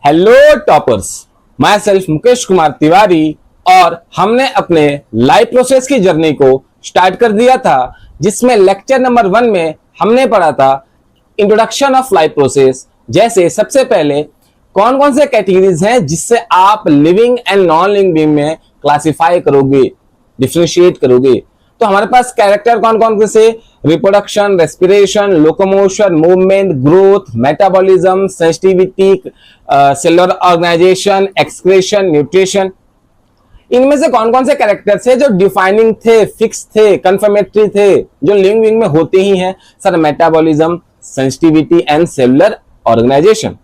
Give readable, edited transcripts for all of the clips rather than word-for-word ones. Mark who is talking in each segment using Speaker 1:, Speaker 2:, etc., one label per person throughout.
Speaker 1: Hello toppers, my self Mukesh Kumar Tiwari. और हमने अपने लाइव प्रोसेस की जर्नी को स्टार्ट कर दिया था, जिसमें लेक्चर नंबर 1 में हमने पढ़ा था इंट्रोडक्शन ऑफ लाइव प्रोसेस। जैसे सबसे पहले कौन कौन से कैटेगरीज हैं जिससे आप living and non living being में क्लासिफाई करोगे, डिफरेंशिएट करोगे। तो हमारे पास कैरेक्टर कौन कौन से? Reproduction, respiration, locomotion, movement, growth, metabolism, sensitivity, cellular organisation, excretion, nutrition. इनमें से कौन कौन से कैरेक्टर थे जो डिफाइनिंग थे, फिक्स थे, कंफर्मेटरी थे, जो लिविंग बीइंग में होते ही हैं? Sir, metabolism, sensitivity and cellular organisation.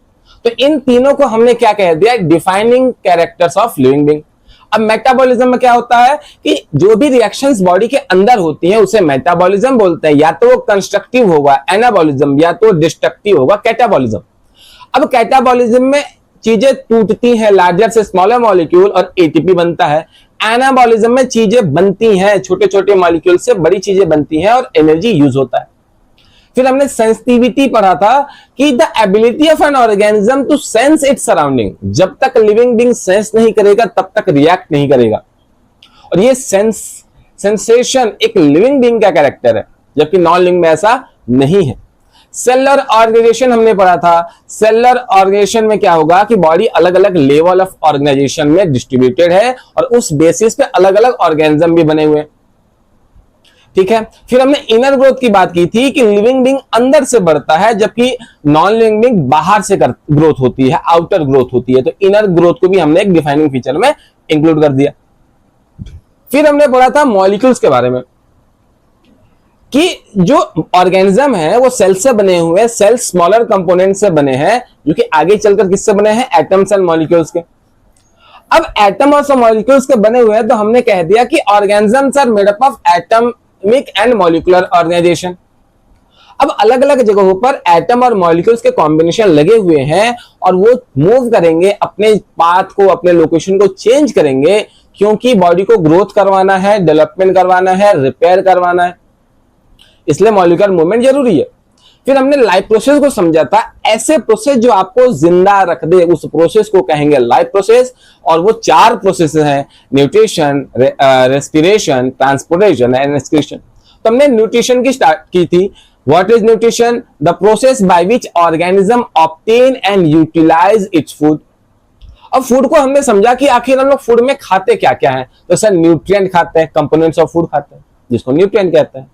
Speaker 1: तो इन तीनों को हमने क्या कह दिया? Defining characters of living being. अब मेटाबॉलिज्म में क्या होता है कि जो भी रिएक्शंस बॉडी के अंदर होती हैं उसे मेटाबॉलिज्म बोलते हैं। या तो वो कंस्ट्रक्टिव होगा एनाबॉलिज्म, या तो डिस्ट्रक्टिव होगा कैटाबॉलिज्म। अब कैटाबॉलिज्म में चीजें टूटती हैं, लार्जर से स्मॉलर मॉलिक्यूल, और एटीपी बनता है। एनाबॉलिज्म में चीजें बनती हैं, छोटे छोटे मॉलिक्यूल से बड़ी चीजें बनती हैं और एनर्जी यूज होता है। फिर हमने सेंसिटिविटी पढ़ा था कि the ability of an organism to sense its surrounding. जब तक लिविंग बीइंग सेंस नहीं करेगा तब तक रिएक्ट नहीं करेगा। और ये सेंसेशन एक लिविंग बीइंग का कैरेक्टर है, जबकि नॉन लिविंग में ऐसा नहीं है। सेलुलर ऑर्गेनाइजेशन हमने पढ़ा था। सेलुलर ऑर्गेनाइजेशन में क्या होगा कि बॉडी अलग अलग लेवल ऑफ ऑर्गेनाइजेशन में डिस्ट्रीब्यूटेड है और उस बेसिस पे अलग अलग ऑर्गेनिज्म भी बने हुए हैं। ठीक है। फिर हमने इनर ग्रोथ की बात की थी कि लिविंग बीइंग अंदर से बढ़ता है, जबकि नॉन लिविंग बीइंग बाहर से ग्रोथ होती है, आउटर ग्रोथ होती है। तो इनर ग्रोथ को भी हमने एक डिफाइनिंग फीचर में इंक्लूड कर दिया। फिर हमने पढ़ा था मॉलिक्यूल्स के बारे में कि जो ऑर्गेनिज्म है वो सेल से बने हुए, सेल स्मॉलर कंपोनेंट से बने हैं, जो कि आगे चलकर किससे बने हैं? एटम्स एंड मॉलिक्यूल्स के। अब एटम और मॉलिक्यूल्स के बने हुए हैं तो हमने कह दिया कि organisms are made up of atomic and molecular organisation. अब अलग अलग जगहों पर एटम और मॉलिक्यूल्स के कॉम्बिनेशन लगे हुए हैं और वो मूव करेंगे, अपने पाथ को, अपने लोकेशन को चेंज करेंगे, क्योंकि बॉडी को ग्रोथ करवाना है, डेवलपमेंट करवाना है, रिपेयर करवाना है, इसलिए मॉलिक्यूलर मूवमेंट जरूरी है। फिर हमने लाइफ प्रोसेस को समझा था। ऐसे प्रोसेस जो आपको जिंदा रख दे उस प्रोसेस को कहेंगे लाइफ प्रोसेस। और वो 4 प्रोसेस हैं: nutrition, respiration, transportation and excretion. तो हमने न्यूट्रिशन की स्टार्ट की थी। What is nutrition? The process by which organism obtain and utilise its food. अब फूड को हमने समझा कि आखिर हम लोग फूड में खाते क्या क्या है। तो सर, न्यूट्रिएंट खाते हैं, कंपोनेंट्स ऑफ फूड खाते हैं, जिसको न्यूट्रिएंट कहते हैं।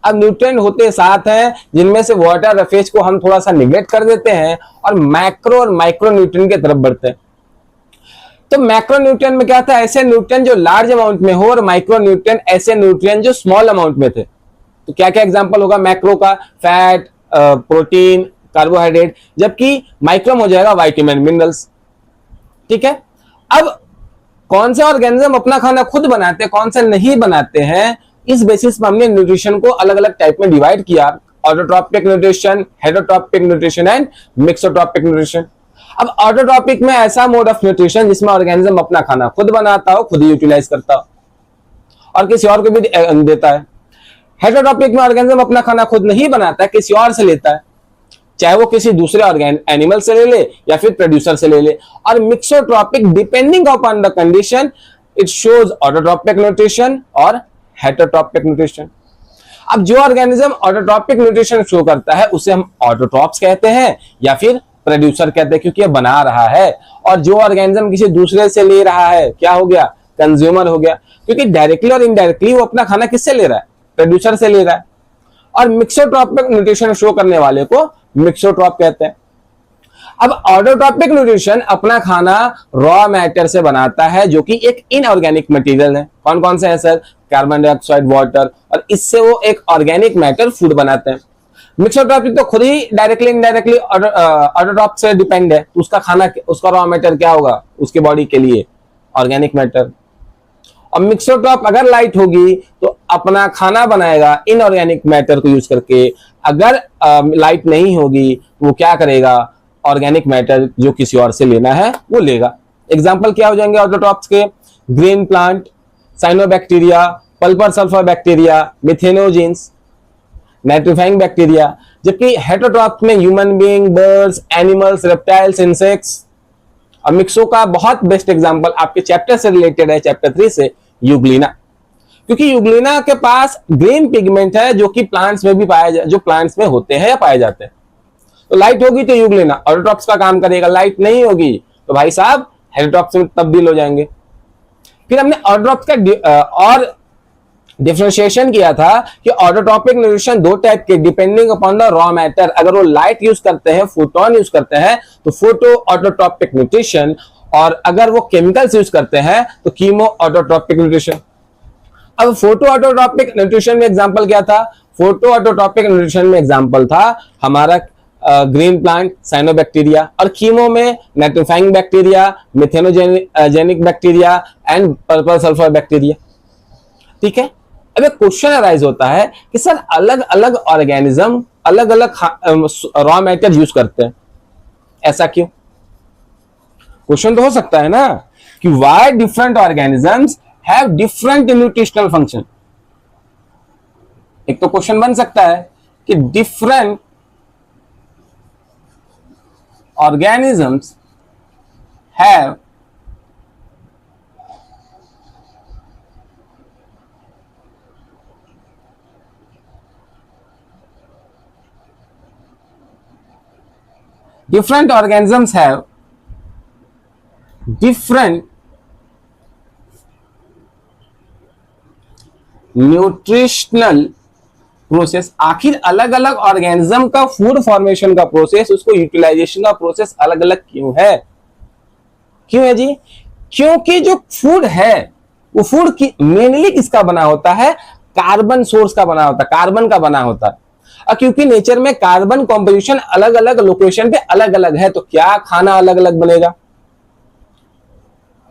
Speaker 1: अब न्यूट्रिएंट होते 7 हैं, जिनमें से वाटर और फेज को हम थोड़ा सा निगलेक्ट कर देते हैं और मैक्रो और माइक्रो न्यूट्रिएंट की तरफ बढ़ते हैं। तो मैक्रो न्यूट्रिएंट में क्या था? ऐसे न्यूट्रिएंट जो लार्ज अमाउंट में हो, और माइक्रो न्यूट्रिएंट ऐसे न्यूट्रिएंट जो स्मॉल अमाउंट में थे। तो क्या क्या एग्जांपल होगा मैक्रो का? Fat, protein, carbohydrate. जबकि माइक्रो हो जाएगा विटामिन, मिनरल्स। ठीक है। अब कौन से ऑर्गेनिज्म अपना खाना खुद बनाते हैं, कौन से नहीं बनाते हैं, इस बेसिस पर हमने न्यूट्रिशन को अलग अलग टाइप में डिवाइड किया। Autotrophic nutrition, heterotrophic nutrition and mixotrophic nutrition. अब ऑटोट्रॉपिक में ऐसा मोड ऑफ न्यूट्रिशन जिसमें ऑर्गेनिज्म अपना खाना खुद बनाता हो, खुद ही यूटिलाइज करता हो और किसी और को भी देता है। हेटरोट्रॉपिक में ऑर्गेनिज्म अपना खाना खुद नहीं बनाता है, किसी और से लेता है, चाहे वो किसी दूसरे एनिमल से ले ले या फिर प्रोड्यूसर से ले ले। और mixotrophic, depending upon the condition, it shows autotrophic nutrition और हेटरोट्रॉपिक न्यूट्रिशन। अब जो ऑर्गेनिज्म ऑटोट्रॉपिक न्यूट्रिशन शो करता है उसे हम ऑटोट्रॉप्स कहते हैं या फिर प्रोड्यूसर कहते हैं, क्योंकि ये बना रहा है। और जो ऑर्गेनिज्म किसी दूसरे से ले रहा है, क्या हो गया? कंज्यूमर हो गया, क्योंकि डायरेक्टली और इनडायरेक्टली वो अपना खाना किससे ले रहा है? प्रोड्यूसर से ले रहा है। और मिक्सोट्रॉपिक न्यूट्रिशन शो करने वाले को मिक्सोट्रॉप कहते हैं। अब ऑटोट्रॉपिक न्यूट्रिशन अपना खाना रॉ मैटर से बनाता है, जो कि एक इनऑर्गेनिक मटेरियल है। कौन कौन से है सर? कार्बन डाइऑक्साइड, वाटर, और इससे वो एक ऑर्गेनिक मैटर फूड बनाते हैं। मिक्सोट्रॉपिक तो खुद ही डायरेक्टली इनडायरेक्टली ऑटोट्रॉप से डिपेंड है, तो उसका खाना, उसका रॉ मैटर क्या होगा उसके बॉडी के लिए? Organic matter. और मिक्सोट्रॉप अगर लाइट होगी तो अपना खाना बनाएगा इनऑर्गेनिक मैटर को यूज करके। अगर लाइट नहीं होगी तो वो क्या करेगा? ऑर्गेनिक मैटर जो किसी और से लेना है वो लेगा। एग्जाम्पल क्या हो जाएंगे ऑटोट्रॉप्स के? Green plant, cyanobacteria, पल्पर sulphur bacteria, मिथेनोजिन्स, nitrifying bacteria. जबकि हेटरोट्रॉप्स में human being, birds, animals, reptiles, insects, और मिक्सो का बहुत बेस्ट एग्जांपल आपके चैप्टर से रिलेटेड है, चैप्टर 3 से, यूग्लिना। क्योंकि यूग्लिना के पास ग्रीन पिगमेंट है जो कि प्लांट्स में भी जो प्लांट्स में होते हैं या पाए जाते हैं। तो लाइट होगी तो यूग्लिना ऑटोट्रॉप्स का काम करेगा, लाइट नहीं होगी तो भाई साहब हेटेरोट्रॉप्स में तब्दील हो जाएंगे। फिर हमने ऑटोट्रॉप्स का और डिफरेंशिएशन किया था कि ऑटोट्रॉपिक न्यूट्रिशन दो टाइप के, depending upon the raw matter. अगर वो लाइट यूज करते हैं, फोटोन यूज करते हैं तो फोटो ऑटोट्रॉपिक न्यूट्रिशन, और अगर वो केमिकल्स यूज करते हैं तो कीमो ऑटोट्रॉपिक न्यूट्रिशन। अब फोटो ऑटोट्रॉपिक न्यूट्रिशन में एग्जांपल क्या था? फोटो ऑटोट्रॉपिक न्यूट्रिशन में एग्जांपल था हमारा ग्रीन प्लांट साइनोबैक्टीरिया, और कीमो में nitrifying bacteria, methanogenic bacteria and purple sulphur bacteria. ठीक है। अब एक क्वेश्चन अराइज होता है कि सर अलग अलग ऑर्गेनिज्म अलग अलग रॉ मैटर यूज करते हैं, ऐसा क्यों? क्वेश्चन तो हो सकता है ना कि why different organisms have different nutritional function. एक तो क्वेश्चन बन सकता है कि different organisms have different organisms have different nutritional process. आखिर अलग अलग ऑर्गेनिज्म का फूड फॉर्मेशन का प्रोसेस, उसको यूटिलाइजेशन का प्रोसेस अलग अलग क्यों है? क्यों है जी? क्योंकि जो फूड है वो फूड की मेनली किसका बना होता है? कार्बन सोर्स का बना होता है, कार्बन का बना होता है। और क्योंकि नेचर में कार्बन कॉम्पोजिशन अलग अलग लोकेशन पे अलग अलग है, तो क्या खाना अलग अलग बनेगा?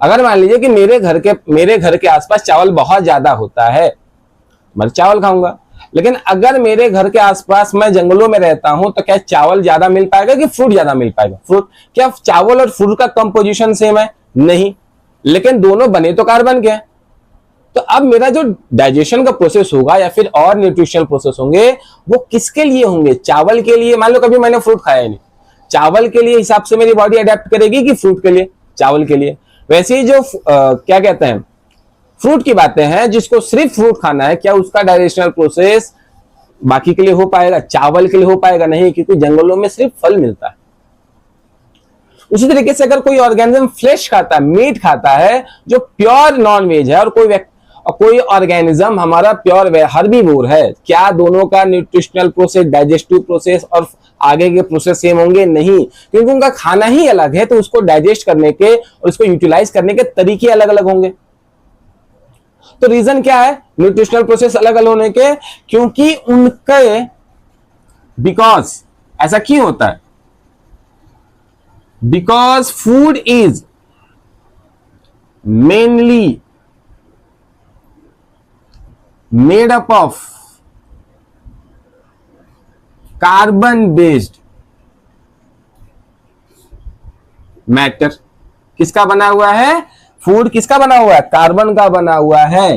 Speaker 1: अगर मान लीजिए कि मेरे घर के आसपास चावल बहुत ज्यादा होता है, मैं चावल खाऊंगा। लेकिन अगर मेरे घर के आसपास मैं जंगलों में रहता हूं तो क्या चावल ज्यादा मिल पाएगा कि फ्रूट ज्यादा मिल पाएगा? फ्रूट। क्या चावल और फ्रूट का कंपोजिशन सेम है? नहीं, लेकिन दोनों बने तो कार्बन के हैं। तो अब मेरा जो डाइजेशन का प्रोसेस होगा या फिर और न्यूट्रिशनल प्रोसेस होंगे, वो किसके लिए होंगे? चावल के लिए। मान लो कभी मैंने फ्रूट खाया नहीं, चावल के लिए हिसाब से मेरी बॉडी अडेप्ट करेगी कि फ्रूट के लिए? चावल के लिए। वैसे ही जो क्या कहते हैं, फ्रूट की बातें हैं, जिसको सिर्फ फ्रूट खाना है, क्या उसका डाइजेशनल प्रोसेस बाकी के लिए हो पाएगा? चावल के लिए हो पाएगा? नहीं, क्योंकि जंगलों में सिर्फ फल मिलता है। उसी तरीके से अगर कोई ऑर्गेनिज्म फ्लेश खाता है, मीट खाता है, जो प्योर नॉन वेज है, और कोई ऑर्गेनिज्म हमारा प्योर हर्बीवोर है, क्या दोनों का न्यूट्रिशनल प्रोसेस, डाइजेस्टिव प्रोसेस और आगे के प्रोसेस सेम होंगे? नहीं, क्योंकि उनका खाना ही अलग है, तो उसको डाइजेस्ट करने के और उसको यूटिलाइज करने के तरीके अलग अलग होंगे। तो रीजन क्या है न्यूट्रिशनल प्रोसेस अलग अलग होने के? क्योंकि उनके बिकॉज ऐसा क्यों होता है? Because food is mainly made up of carbon based matter. किसका बना हुआ है? फूड किसका बना हुआ है? कार्बन का बना हुआ है।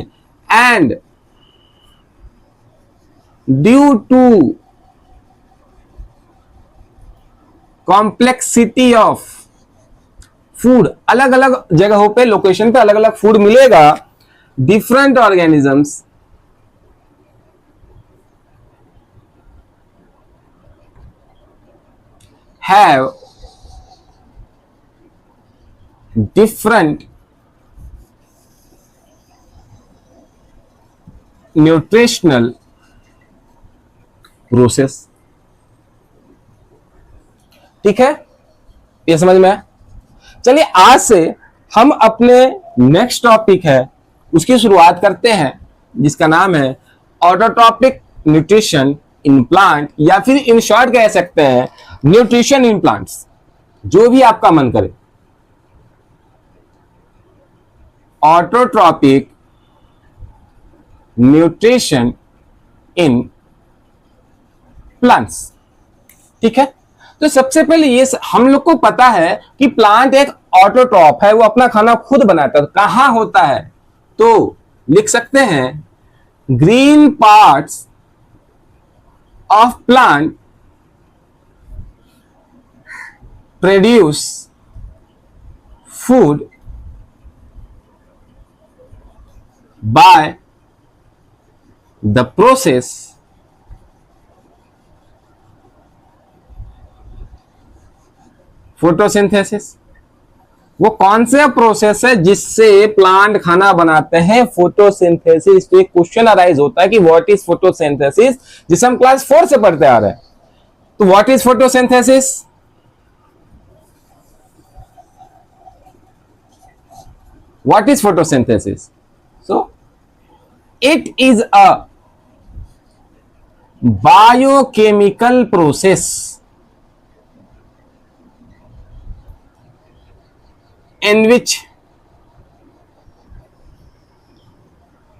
Speaker 1: And due to complexity of food, अलग अलग जगहों पे, लोकेशन पे अलग अलग फूड मिलेगा। Different organisms have different nutritional process. ठीक है, ये समझ में आया? चलिए आज से हम अपने नेक्स्ट टॉपिक है उसकी शुरुआत करते हैं, जिसका नाम है ऑटोट्रॉपिक न्यूट्रिशन इन प्लांट, या फिर इन शॉर्ट कह सकते हैं न्यूट्रिशन इन प्लांट्स, जो भी आपका मन करे। Autotrophic nutrition in plants. ठीक है, तो सबसे पहले ये हम लोग को पता है कि प्लांट एक ऑटोट्रॉप है, वो अपना खाना खुद बनाता है। कहां होता है? तो लिख सकते हैं green parts of plant produce food by the process photosynthesis. वो कौन सा प्रोसेस है जिससे प्लांट खाना बनाते हैं? फोटोसिंथेसिस। तो एक क्वेश्चन अराइज होता है कि व्हाट इज फोटोसिंथेसिस, जिसे हम क्लास 4 से पढ़ते आ रहे हैं। तो what is photosynthesis? What is photosynthesis? So it is a biochemical process in which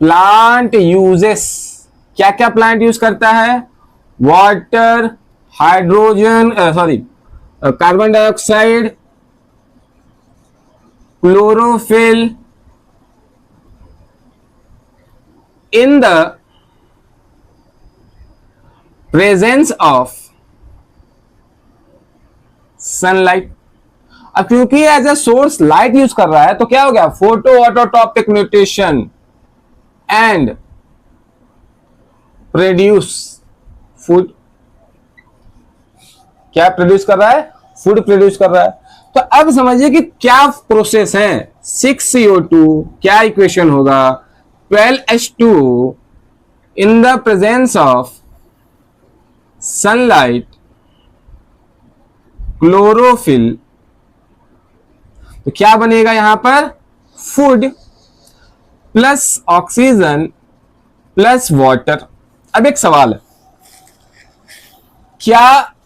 Speaker 1: plant uses, क्या क्या प्लांट यूज करता है? Water, hydrogen, sorry carbon dioxide, chlorophyll in the presence of sunlight। अब क्योंकि as a source light use कर रहा है तो क्या हो गया? Photo autotrophic nutrition and produce food. क्या प्रोड्यूस कर रहा है? फूड प्रोड्यूस कर रहा है। तो अब समझिए कि क्या प्रोसेस है। 6CO2 क्या इक्वेशन होगा? 12H2 in the presence of sunlight, chlorophyll. तो क्या बनेगा यहां पर? Food plus oxygen plus water. अब एक सवाल है, क्या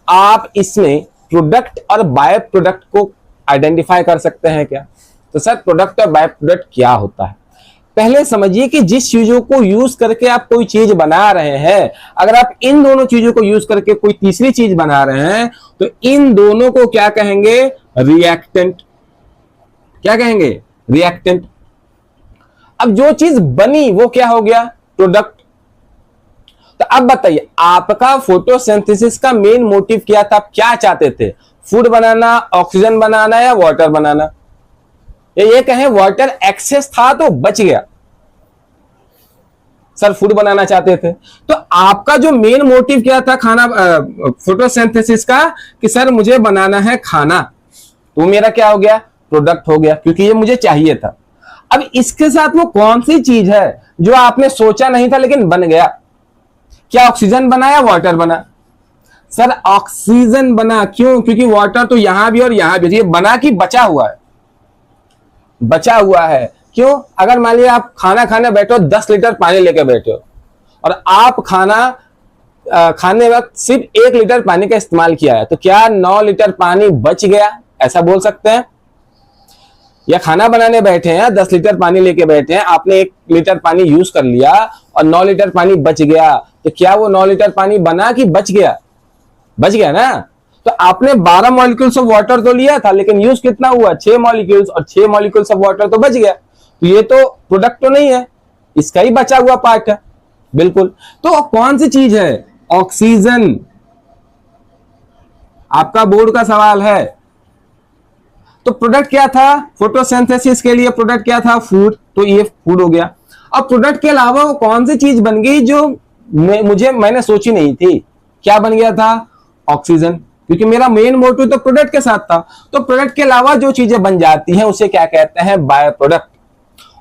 Speaker 1: आप इसमें प्रोडक्ट और बाय प्रोडक्ट को आइडेंटिफाई कर सकते हैं क्या? तो सर प्रोडक्ट और बाय प्रोडक्ट क्या होता है? पहले समझिए कि जिस चीजों को यूज करके आप कोई चीज बना रहे हैं, अगर आप इन दोनों चीजों को यूज करके कोई तीसरी चीज बना रहे हैं तो इन दोनों को क्या कहेंगे? रिएक्टेंट। क्या कहेंगे? रिएक्टेंट। अब जो चीज बनी वो क्या हो गया? प्रोडक्ट। तो अब बताइए आपका फोटोसिंथेसिस का मेन मोटिव क्या था? आप क्या चाहते थे? फूड बनाना, ऑक्सीजन बनाना या वाटर बनाना? ये कहें वाटर एक्सेस था तो बच गया, सर फूड बनाना चाहते थे। तो आपका जो मेन मोटिव क्या था खाना फोटोसिंथेसिस का? कि सर मुझे बनाना है खाना। तो मेरा क्या हो गया? प्रोडक्ट हो गया, क्योंकि ये मुझे चाहिए था। अब इसके साथ वो कौन सी चीज है जो आपने सोचा नहीं था लेकिन बन गया? क्या ऑक्सीजन बना या वाटर बना? सर ऑक्सीजन बना। क्यों? क्योंकि वाटर तो यहां भी और यहां भी, ये बना कि बचा हुआ है? बचा हुआ है। क्यों? अगर मान लिया आप खाना खाने बैठे हो, 10 लीटर पानी लेके बैठे हो और आप खाना खाने वक्त सिर्फ 1 लीटर पानी का इस्तेमाल किया है, तो क्या 9 लीटर पानी बच गया? ऐसा बोल सकते हैं? या खाना बनाने बैठे हैं, 10 लीटर पानी लेके बैठे हैं, आपने 1 लीटर पानी यूज कर लिया और 9 लीटर पानी बच गया, तो क्या वो 9 लीटर पानी बना कि बच गया? बच गया ना। तो आपने 12 मॉलिक्यूल्स ऑफ वाटर तो लिया था लेकिन यूज कितना हुआ? 6 मॉलिक्यूल्स, और 6 मॉलिक्यूल्स ऑफ वाटर तो बच गया। तो ये तो प्रोडक्ट तो नहीं है, इसका ही बचा हुआ पार्ट है। बिल्कुल। तो कौन सी चीज है? ऑक्सीजन। आपका बोर्ड का सवाल है। तो प्रोडक्ट क्या था? फोटोसिंथेसिस के लिए प्रोडक्ट क्या था? फूड। तो ये फूड हो गया। अब प्रोडक्ट के अलावा वो कौन सी चीज बन गई जो मैंने सोची नहीं थी? क्या बन गया था? ऑक्सीजन। क्योंकि मेरा मेन मोटिव तो प्रोडक्ट के साथ था। तो प्रोडक्ट के अलावा जो चीजें बन जाती हैं उसे क्या कहते हैं? By product.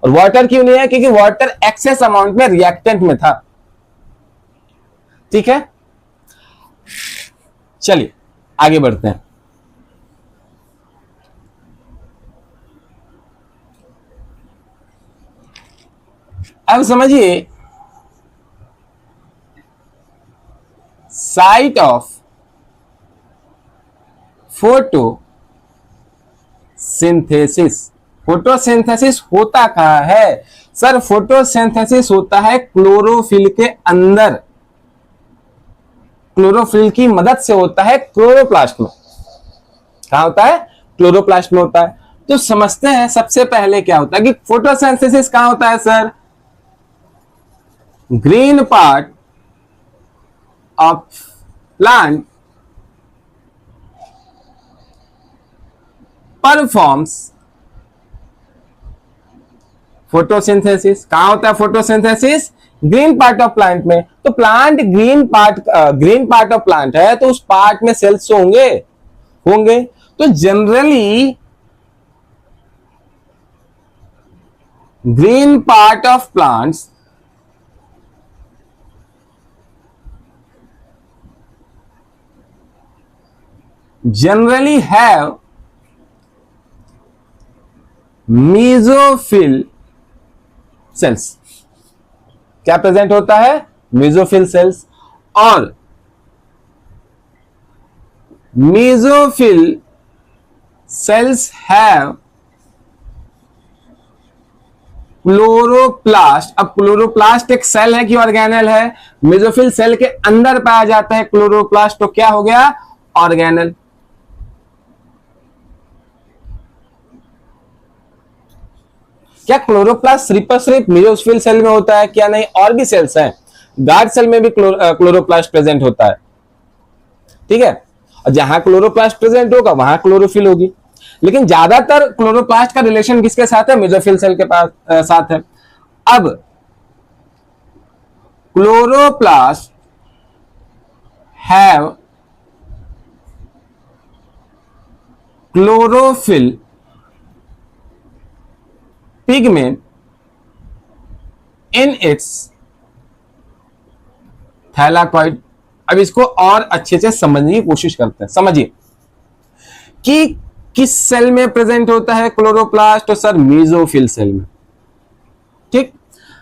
Speaker 1: और वाटर क्यों नहीं है? क्योंकि वाटर एक्सेस अमाउंट में रिएक्टेंट में था। ठीक है, चलिए आगे बढ़ते हैं। अब समझिए साइट ऑफ फोटोसिंथेसिस। फोटोसिंथेसिस होता कहां है? सर फोटोसिंथेसिस होता है क्लोरोफिल के अंदर। क्लोरोफिल की मदद से होता है क्लोरोप्लास्ट में। कहां होता है? क्लोरोप्लास्ट में होता है। तो समझते हैं सबसे पहले क्या होता है कि फोटोसिंथेसिस कहां होता है sir? Green part of plant performs photosynthesis. कहां होता है photosynthesis? Green part of plant में। तो plant green part of plant है, तो उस पार्ट में सेल्स होंगे होंगे। तो generally green part of plants generally have mesophyll cells. क्या प्रेजेंट होता है? Mesophyll cells. और मेसोफिल सेल्स हैव क्लोरोप्लास्ट। अब क्लोरोप्लास्ट एक सेल है कि ऑर्गेनेल है? मेसोफिल सेल के अंदर पाया जाता है क्लोरोप्लास्ट, तो क्या हो गया? ऑर्गेनेल। क्या क्लोरोप्लास्ट सिर्फ और सिर्फ मेसोफिल सेल में होता है? क्या नहीं, और भी सेल्स हैं। गार्ड सेल में भी क्लोरोप्लास्ट प्रेजेंट होता है, ठीक है। और जहां क्लोरोप्लास्ट प्रेजेंट होगा वहां क्लोरोफिल होगी, लेकिन ज्यादातर क्लोरोप्लास्ट का रिलेशन किसके साथ है? मेसोफिल सेल के पास साथ है। अब chloroplast have chlorophyll pigment in its thylakoid. अब इसको और अच्छे से समझने की कोशिश करते हैं। समझिए कि किस सेल में प्रेजेंट होता है क्लोरोप्लास्ट? तो सर मेसोफिल सेल में, ठीक।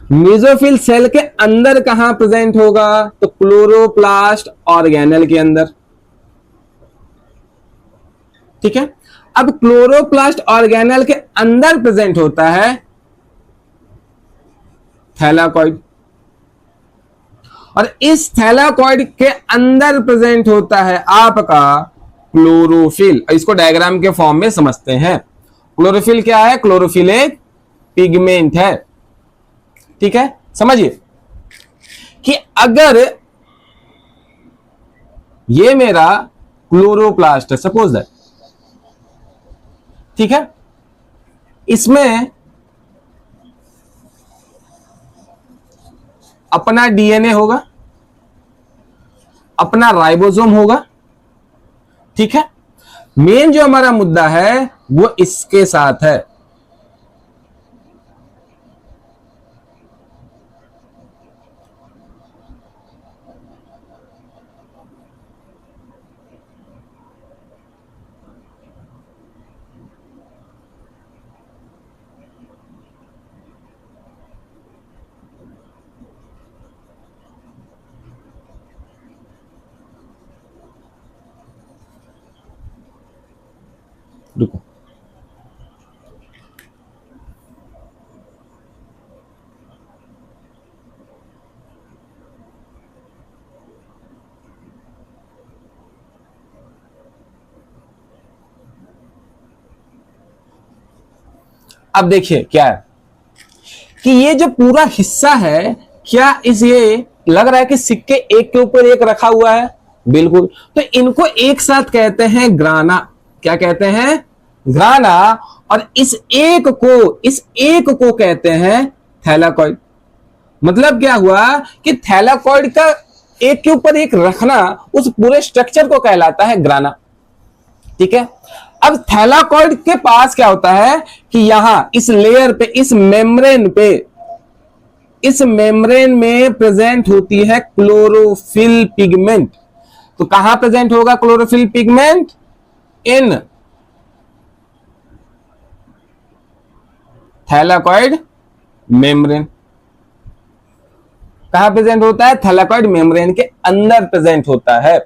Speaker 1: मेसोफिल सेल के अंदर कहां प्रेजेंट होगा? तो क्लोरोप्लास्ट ऑर्गेनेल के अंदर, ठीक है। अब क्लोरोप्लास्ट ऑर्गेनेल के अंदर प्रेजेंट होता है थैलाकॉइड, और इस थैलाकॉइड के अंदर प्रेजेंट होता है आपका क्लोरोफिल। इसको डायग्राम के फॉर्म में समझते हैं। क्लोरोफिल क्या है? क्लोरोफिल एक पिगमेंट है, ठीक है। समझिए कि अगर ये मेरा क्लोरोप्लास्ट है, सपोज दैट, ठीक है, इसमें अपना डीएनए होगा, अपना राइबोसोम होगा, ठीक है। मेन जो हमारा मुद्दा है वो इसके साथ है। रुको, अब देखिए क्या है कि ये जो पूरा हिस्सा है, क्या इस ये लग रहा है कि सिक्के एक के ऊपर एक रखा हुआ है? बिल्कुल। तो इनको एक साथ कहते हैं ग्राना। क्या कहते हैं? ग्राना। और इस एक को कहते हैं थैलाकॉइड। मतलब क्या हुआ कि थैलाकॉइड का एक के ऊपर एक रखना उस पूरे स्ट्रक्चर को कहलाता है ग्राना, ठीक है। अब थैलाकॉइड के पास क्या होता है कि यहां इस लेयर पे, इस मेम्ब्रेन में प्रेजेंट होती है क्लोरोफिल पिगमेंट। तो कहां प्रेजेंट होगा क्लोरोफिल पिगमेंट? इन थैलाकॉइड मेम्ब्रेन। कहां प्रेजेंट होता है? थैलाकॉइड मेम्ब्रेन के अंदर प्रेजेंट होता है।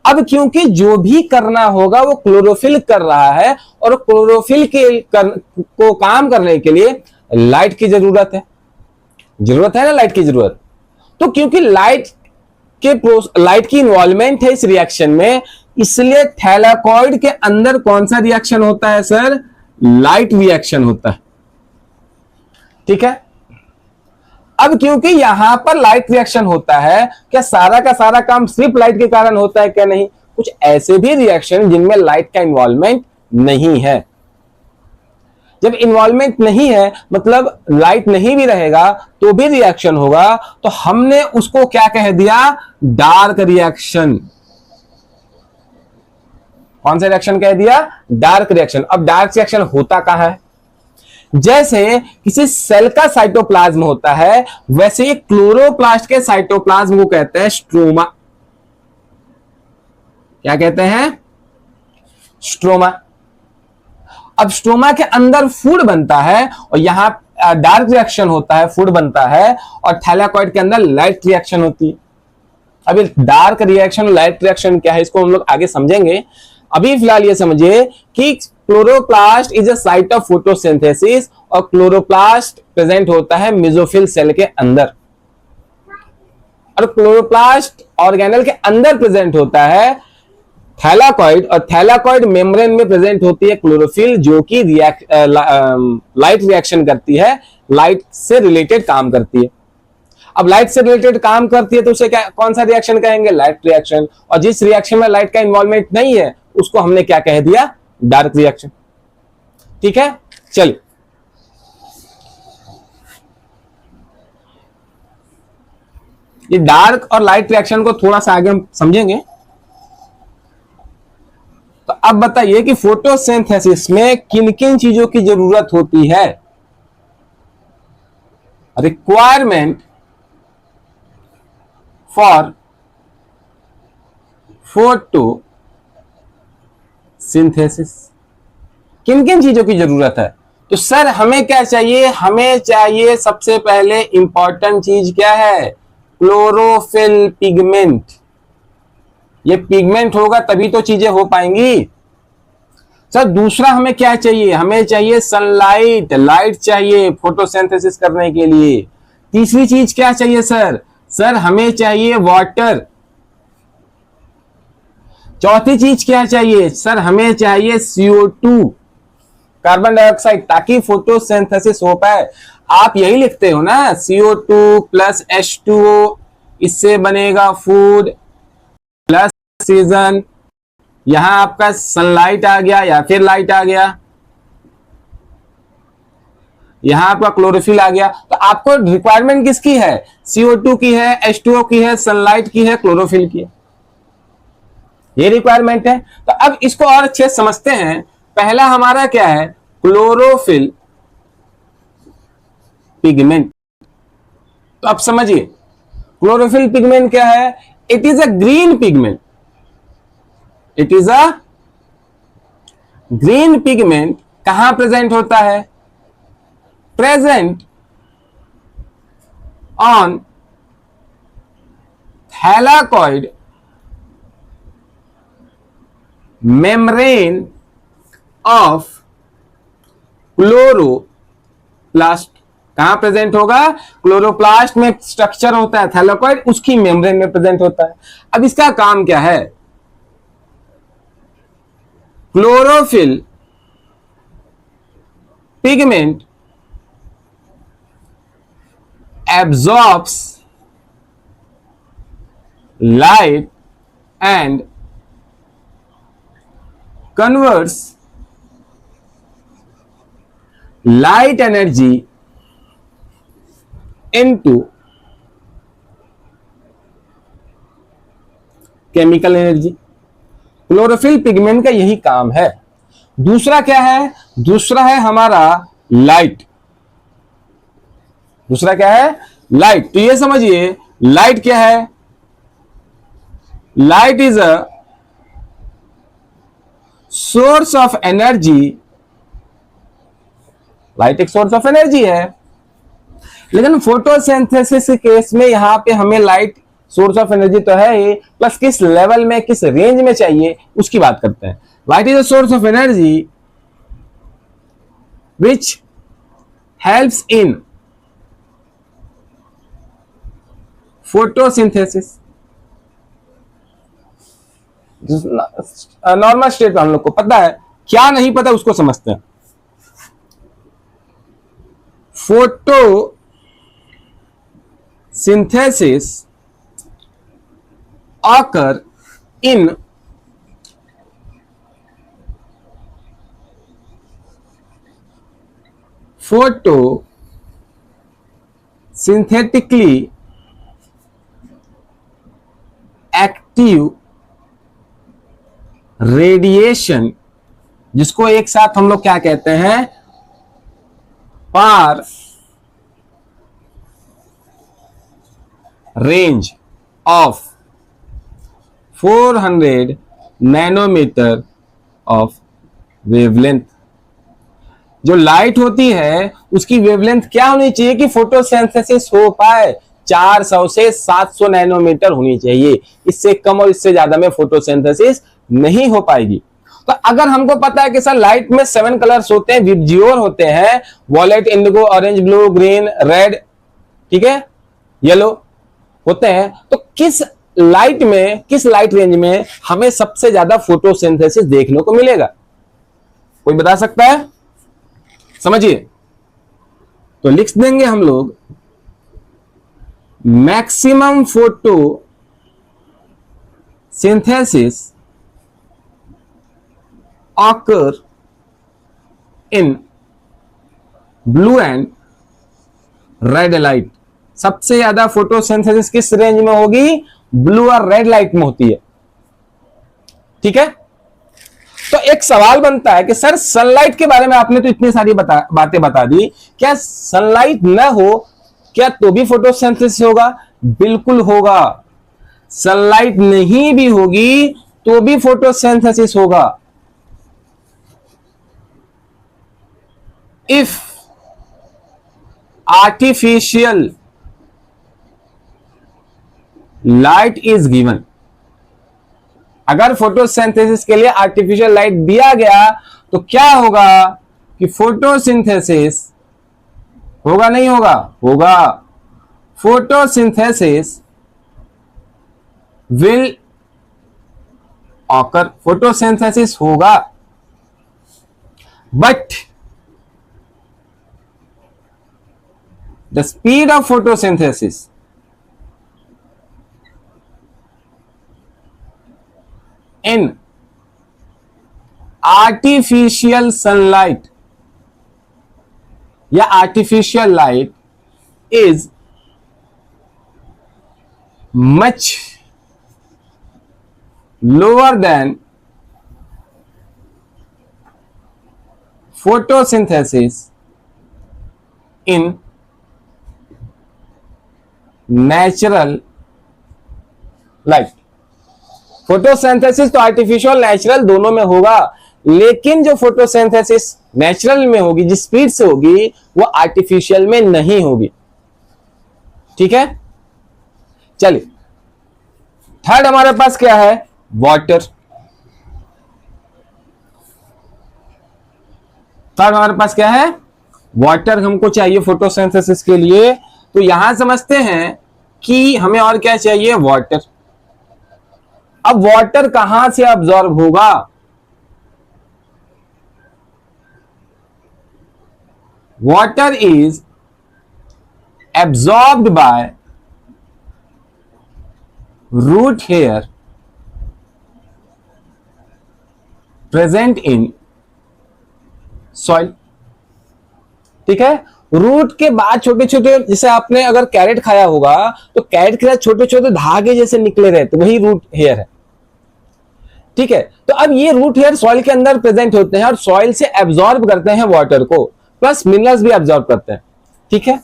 Speaker 1: अब क्योंकि जो भी करना होगा वो क्लोरोफिल कर रहा है, और क्लोरोफिल को काम करने के लिए लाइट की जरूरत है ना, लाइट की जरूरत। तो क्योंकि लाइट की इन्वॉल्वमेंट है इस रिएक्शन में, इसलिए थैलाकॉइड के अंदर कौन सा रिएक्शन होता है सर? लाइट रिएक्शन होता है, ठीक है। अब क्योंकि यहां पर लाइट रिएक्शन होता है, क्या सारा का सारा काम सिर्फ लाइट के कारण होता है? क्या नहीं, कुछ ऐसे भी रिएक्शन जिनमें लाइट का इन्वॉल्वमेंट नहीं है। जब इन्वॉल्वमेंट नहीं है मतलब लाइट नहीं भी रहेगा तो भी रिएक्शन होगा, तो हमने उसको क्या कह दिया, डार्क रिएक्शन। कौन सा रिएक्शन कह दिया, डार्क रिएक्शन। अब डार्क रिएक्शन होता कहां है, जैसे किसी सेल का साइटोप्लाज्म होता है वैसे ही क्लोरोप्लास्ट के साइटोप्लाज्म को कहते हैं स्ट्रोमा। क्या कहते हैं, स्ट्रोमा। अब स्ट्रोमा के अंदर फूड बनता है और यहां डार्क रिएक्शन होता है, फूड बनता है, और थैलाकॉइड के अंदर लाइट रिएक्शन होती है। अभी डार्क रिएक्शन लाइट रिएक्शन क्या है इसको हम लोग आगे समझेंगे। अभी फिलहाल ये समझिए कि chloroplast is a site of photosynthesis और क्लोरोप्लास्ट प्रेजेंट होता है मेसोफिल सेल के अंदर, और क्लोरोप्लास्ट ऑर्गेनल के अंदर प्रेजेंट होता है थैलाकॉइड, और थैलाकॉइड मेम्ब्रेन में प्रेजेंट होती है क्लोरोफिल जो कि लाइट रिएक्शन करती है, लाइट से रिलेटेड काम करती है। अब लाइट से रिलेटेड काम करती है तो उसे क्या, कौन सा रिएक्शन कहेंगे, लाइट रिएक्शन। और जिस रिएक्शन में लाइट का इन्वॉल्वमेंट नहीं है उसको हमने क्या कह दिया, डार्क रिएक्शन। ठीक है, चलिए ये डार्क और लाइट रिएक्शन को थोड़ा सा आगे हम समझेंगे। तो अब बताइए कि फोटोसिंथेसिस में किन किन चीजों की जरूरत होती है। रिक्वायरमेंट फॉर फोटोसिंथेसिस, किन किन चीजों की जरूरत है। तो सर हमें क्या चाहिए, हमें चाहिए सबसे पहले इंपॉर्टेंट चीज क्या है, क्लोरोफिल पिगमेंट। ये पिगमेंट होगा तभी तो चीजें हो पाएंगी। सर दूसरा हमें क्या चाहिए, हमें चाहिए सनलाइट, लाइट चाहिए फोटोसिंथेसिस करने के लिए। तीसरी चीज क्या चाहिए सर, सर हमें चाहिए वाटर। चौथी चीज क्या चाहिए, सर हमें चाहिए CO2, कार्बन डाइऑक्साइड, ताकि फोटोसिंथेसिस हो पाए। आप यही लिखते हो ना, CO2 प्लस H2O, इससे बनेगा फूड प्लस ऑक्सीजन। यहां आपका सनलाइट आ गया या फिर लाइट आ गया, यहां आपका क्लोरोफिल आ गया। तो आपको रिक्वायरमेंट किसकी है, CO2 की है, H2O की है, सनलाइट की है, क्लोरोफिल की है, ये रिक्वायरमेंट है। तो अब इसको और अच्छे से समझते हैं। पहला हमारा क्या है, क्लोरोफिल पिगमेंट। तो अब समझिए क्लोरोफिल पिगमेंट क्या है, it is a green pigment, it is a green pigment. कहां प्रेजेंट होता है, present on thylakoid membrane of chloroplast. कहां प्रेजेंट होगा, क्लोरोप्लास्ट में स्ट्रक्चर होता है थैलाकॉइड, उसकी मेम्ब्रेन में प्रेजेंट होता है। अब इसका काम क्या है, chlorophyll pigment absorbs light and converts light energy into chemical energy. Chlorophyll pigment का यही काम है। दूसरा क्या है, दूसरा है हमारा लाइट। दूसरा क्या है, लाइट। तो ये समझिए लाइट क्या है, light is a source of energy. Light एक सोर्स ऑफ एनर्जी है, लेकिन फोटोसिंथेसिस के केस में यहां पे हमें लाइट सोर्स ऑफ एनर्जी तो है ही, प्लस किस लेवल में, किस रेंज में चाहिए उसकी बात करते हैं। Light is a source of energy which helps in photosynthesis. Normal state हम लोग को पता है, क्या नहीं पता उसको समझते हैं। Photosynthesis occur in photosynthetically active radiation, जिसको एक साथ हम लोग क्या कहते हैं, far range of 400 nanometer of wavelength. जो लाइट होती है उसकी वेवलेंथ क्या होनी चाहिए कि फोटोसिंथेसिस हो पाए, 400 से 700 नैनोमीटर होनी चाहिए। इससे कम और इससे ज्यादा में फोटोसिंथेसिस नहीं हो पाएगी। तो अगर हमको पता है कि सर लाइट में 7 कलर्स होते हैं, विबजियोर होते हैं, violet, indigo, orange, blue, green, red, ठीक है, येलो होते हैं, तो किस लाइट में, किस लाइट रेंज में हमें सबसे ज्यादा फोटोसिंथेसिस देखने को मिलेगा? कोई बता सकता है? समझिए, तो लिख देंगे हम लोग maximum photo synthesis occur in blue and red light। सबसे ज्यादा फोटोसिंथेसिस किस रेंज में होगी? ब्लू और रेड लाइट में होती है। ठीक है, तो एक सवाल बनता है कि सर सनलाइट के बारे में आपने तो इतनी सारी बातें बता दी, क्या सनलाइट न हो क्या तो भी फोटोसिंथेसिस होगा? बिल्कुल होगा। सनलाइट नहीं भी होगी तो भी फोटोसिंथेसिस होगा। If artificial light is given, अगर फोटोसिंथेसिस के लिए आर्टिफिशियल लाइट दिया गया तो क्या होगा कि फोटोसिंथेसिस होगा नहीं होगा? होगा। फोटोसिंथेसिस विल ऑकर, फोटोसिंथेसिस होगा, but the speed of photosynthesis in artificial sunlight या artificial light is much lower than photosynthesis in natural light. Photosynthesis तो आर्टिफिशियल नेचुरल दोनों में होगा, लेकिन जो फोटोसिंथेसिस नेचुरल में होगी, जिस स्पीड से होगी, वो आर्टिफिशियल में नहीं होगी। ठीक है, चलिए थर्ड हमारे पास क्या है? वाटर। थर्ड हमारे पास क्या है? वाटर हमको चाहिए फोटोसिंथेसिस के लिए। तो यहां समझते हैं कि हमें और क्या चाहिए? वाटर। अब वाटर कहां से अब्सॉर्ब होगा? Water is absorbed by root hair present in soil. ठीक है, रूट के बाद छोटे छोटे, जैसे आपने अगर कैरेट खाया होगा तो कैरेट के साथ छोटे छोटे धागे जैसे निकले रहते, वही रूट हेयर है। ठीक है, तो अब ये रूट हेयर सॉइल के अंदर प्रेजेंट होते हैं और सॉइल से एब्जॉर्ब करते हैं वाटर को, प्लस मिनरल्स भी एब्जॉर्ब करते हैं। ठीक है,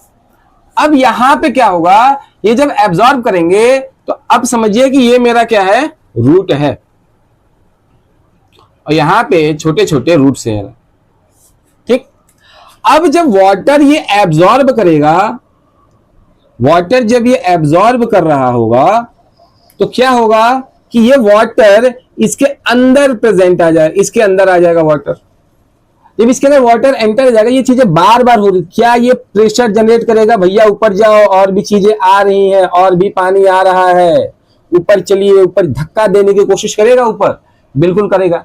Speaker 1: अब यहां पे क्या होगा? ये जब एब्जॉर्ब करेंगे तो अब समझिए कि ये मेरा क्या है? रूट है, और यहां पे छोटे छोटे रूट्स हैं। ठीक, अब जब वाटर ये एब्जॉर्ब करेगा, वाटर जब ये एब्जॉर्ब कर रहा होगा तो क्या होगा कि ये वाटर इसके अंदर प्रेजेंट आ जाए, इसके अंदर आ जाएगा वाटर। जब इसके अंदर वाटर एंटर हो जाएगा, ये चीजें बार बार हो रही, क्या ये प्रेशर जनरेट करेगा? भैया ऊपर जाओ, और भी चीजें आ रही हैं, और भी पानी आ रहा है, ऊपर चलिए, ऊपर धक्का देने की कोशिश करेगा, ऊपर बिल्कुल करेगा।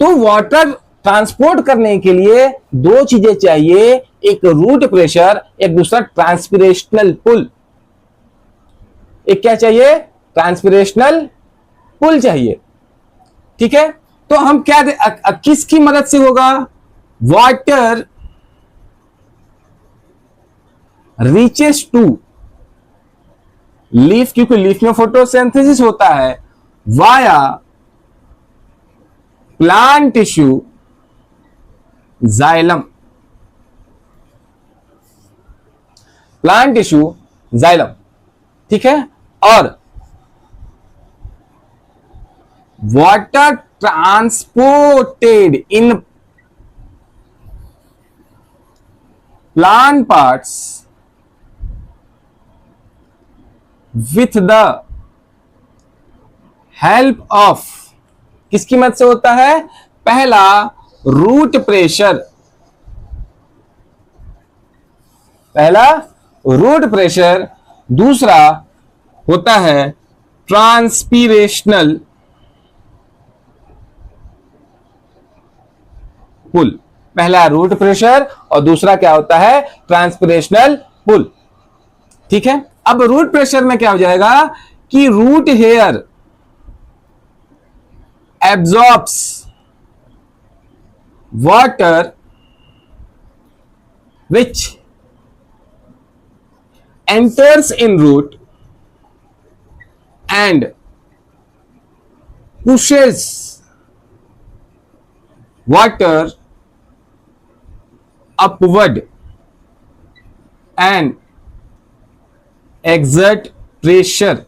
Speaker 1: तो वाटर ट्रांसपोर्ट करने के लिए दो चीजें चाहिए, एक रूट प्रेशर, एक दूसरा ट्रांसपिरेशनल पुल। एक क्या चाहिए? ट्रांसपिरेशनल पुल चाहिए। ठीक है, तो हम क्या किसकी मदद से होगा? वाटर रीचेस टू लीफ, क्योंकि लीफ में फोटोसिंथेसिस होता है, via plant tissue xylem, plant tissue xylem, ठीक है। और water transported in plant parts with the help of, किसकी मदद से होता है? पहला रूट प्रेशर, पहला रूट प्रेशर, दूसरा होता है ट्रांसपीरेशनल पुल। पहला रूट प्रेशर और दूसरा क्या होता है? ट्रांसपीरेशनल पुल, ठीक है। अब रूट प्रेशर में क्या हो जाएगा कि root hair absorbs water which enters in root and pushes water upward and exert pressure,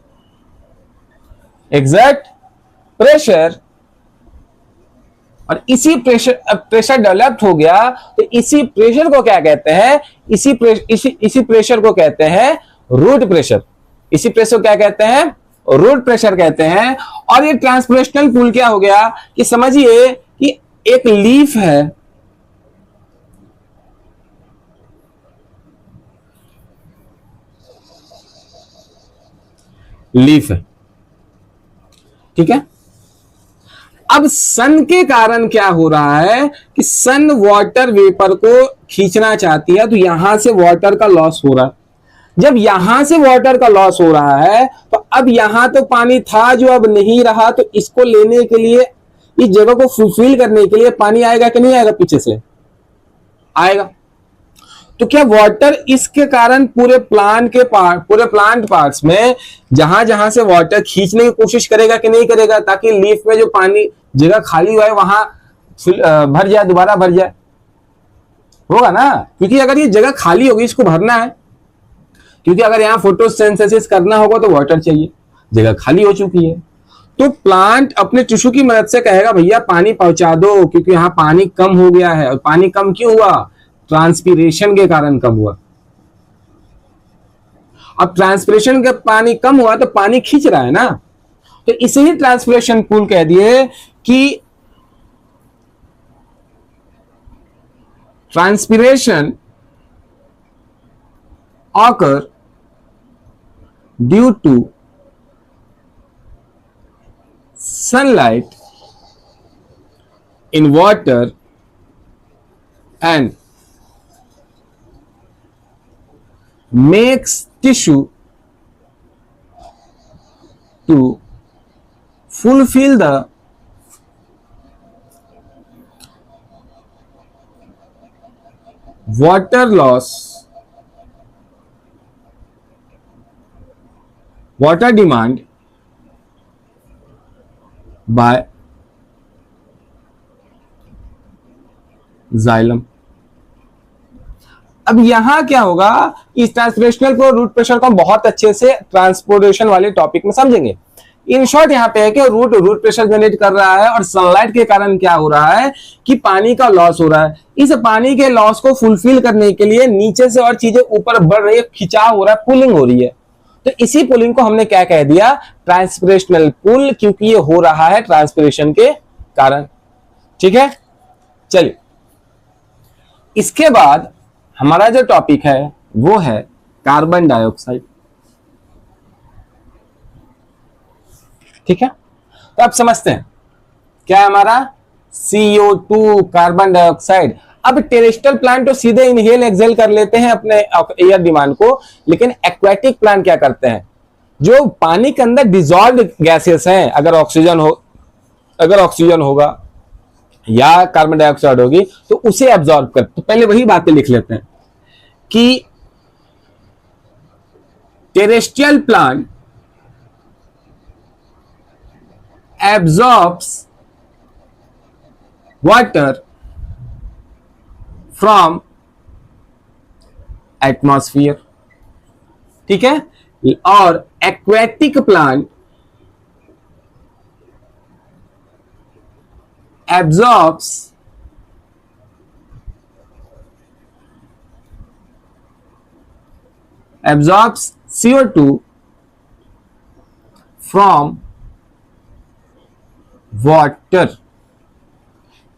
Speaker 1: और इसी प्रेशर डेवलप हो गया तो इसी प्रेशर को क्या कहते हैं? इसी प्रेशर को कहते हैं रूट प्रेशर। इसी प्रेशर को क्या कहते हैं? रूट प्रेशर कहते हैं। और ये ट्रांसपीरेशनल पुल क्या हो गया कि समझिए कि एक लीफ है, लीफ है, ठीक है। अब सन के कारण क्या हो रहा है कि सन वाटर वेपर को खींचना चाहती है, तो यहां से वाटर का लॉस हो रहा है। जब यहां से वाटर का लॉस हो रहा है तो अब यहां तो पानी था जो अब नहीं रहा, तो इसको लेने के लिए, इस जगह को फुलफिल करने के लिए पानी आएगा कि नहीं आएगा? पीछे से आएगा। तो क्या वाटर इसके कारण पूरे प्लांट पार्ट्स में जहां जहां से वाटर खींचने की कोशिश करेगा कि नहीं करेगा, ताकि लीफ में जो पानी जगह खाली हुआ है वहां भर जाए, दोबारा भर जाए, होगा ना। क्योंकि अगर ये जगह खाली होगी, इसको भरना है, क्योंकि अगर यहां फोटोसिंथेसिस करना होगा तो वाटर चाहिए, जगह खाली हो चुकी है। तो प्लांट अपने टिश्यू की मदद से कहेगा भैया पानी पहुंचा दो, क्योंकि यहां पानी कम हो गया है। और पानी कम क्यों हुआ? ट्रांसपीरेशन के कारण कम हुआ। अब ट्रांसपीरेशन के पानी कम हुआ तो पानी खींच रहा है ना, तो इसे ही ट्रांसपीरेशन पुल कह दिए कि transpiration occur due to sunlight in water and makes tissue to fulfill the water loss, water demand by xylem। अब यहां क्या होगा, इस ट्रांसपीरेशनल को, रूट प्रेशर को हम बहुत अच्छे से ट्रांसपोर्टेशन वाले टॉपिक में समझेंगे। इन शॉर्ट यहां पे है कि रूट प्रेशर जनरेट कर रहा है और सनलाइट के कारण क्या हो रहा है कि पानी का लॉस हो रहा है। इस पानी के लॉस को फुलफिल करने के लिए नीचे से और चीजें ऊपर बढ़ रही है, खिंचाव हो रहा है, पुलिंग हो रही है। तो इसी पुलिंग को हमने क्या कह दिया? ट्रांसपीरेशनल पुल, क्योंकि ये हो रहा है ट्रांसपीरेशन के कारण, ठीक है। चलिए, इसके बाद हमारा जो टॉपिक है वो है कार्बन डाइऑक्साइड, ठीक है। तो अब समझते हैं क्या है हमारा CO2, कार्बन डाइऑक्साइड। अब टेरेस्ट्रियल प्लांट तो सीधे इनहेल एक्सहेल कर लेते हैं अपने एयर डिमांड को, लेकिन एक्वेटिक प्लांट क्या करते हैं? जो पानी के अंदर डिजॉल्व गैसेस हैं, अगर ऑक्सीजन होगा या कार्बन डाइऑक्साइड होगी तो उसे एब्जॉर्ब करते। तो पहले वही बातें लिख लेते हैं कि terrestrial plant absorbs water from atmosphere, ठीक है। और aquatic plant absorbs CO2 from water.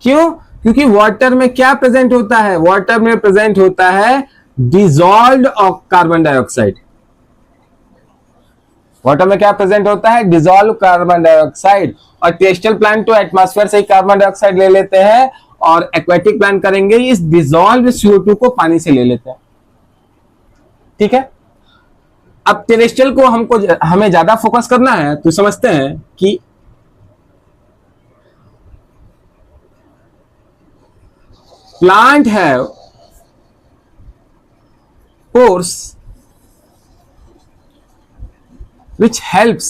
Speaker 1: क्यों? क्योंकि वाटर में क्या प्रेजेंट होता है? वाटर में प्रेजेंट होता है डिसॉल्व्ड कार्बन डाइऑक्साइड। वाटर में क्या प्रेजेंट होता है? Dissolve carbon dioxide. और टेरेस्ट्रियल प्लांट तो एटमॉस्फेयर से ही कार्बन डाइऑक्साइड ले लेते हैं, और एक्वेटिक प्लांट करेंगे इस डिसॉल्व CO2 को पानी से ले लेते हैं, ठीक है। अब टेरेस्ट्रियल को हमें ज्यादा फोकस करना है, तो समझते हैं कि plant have pores which helps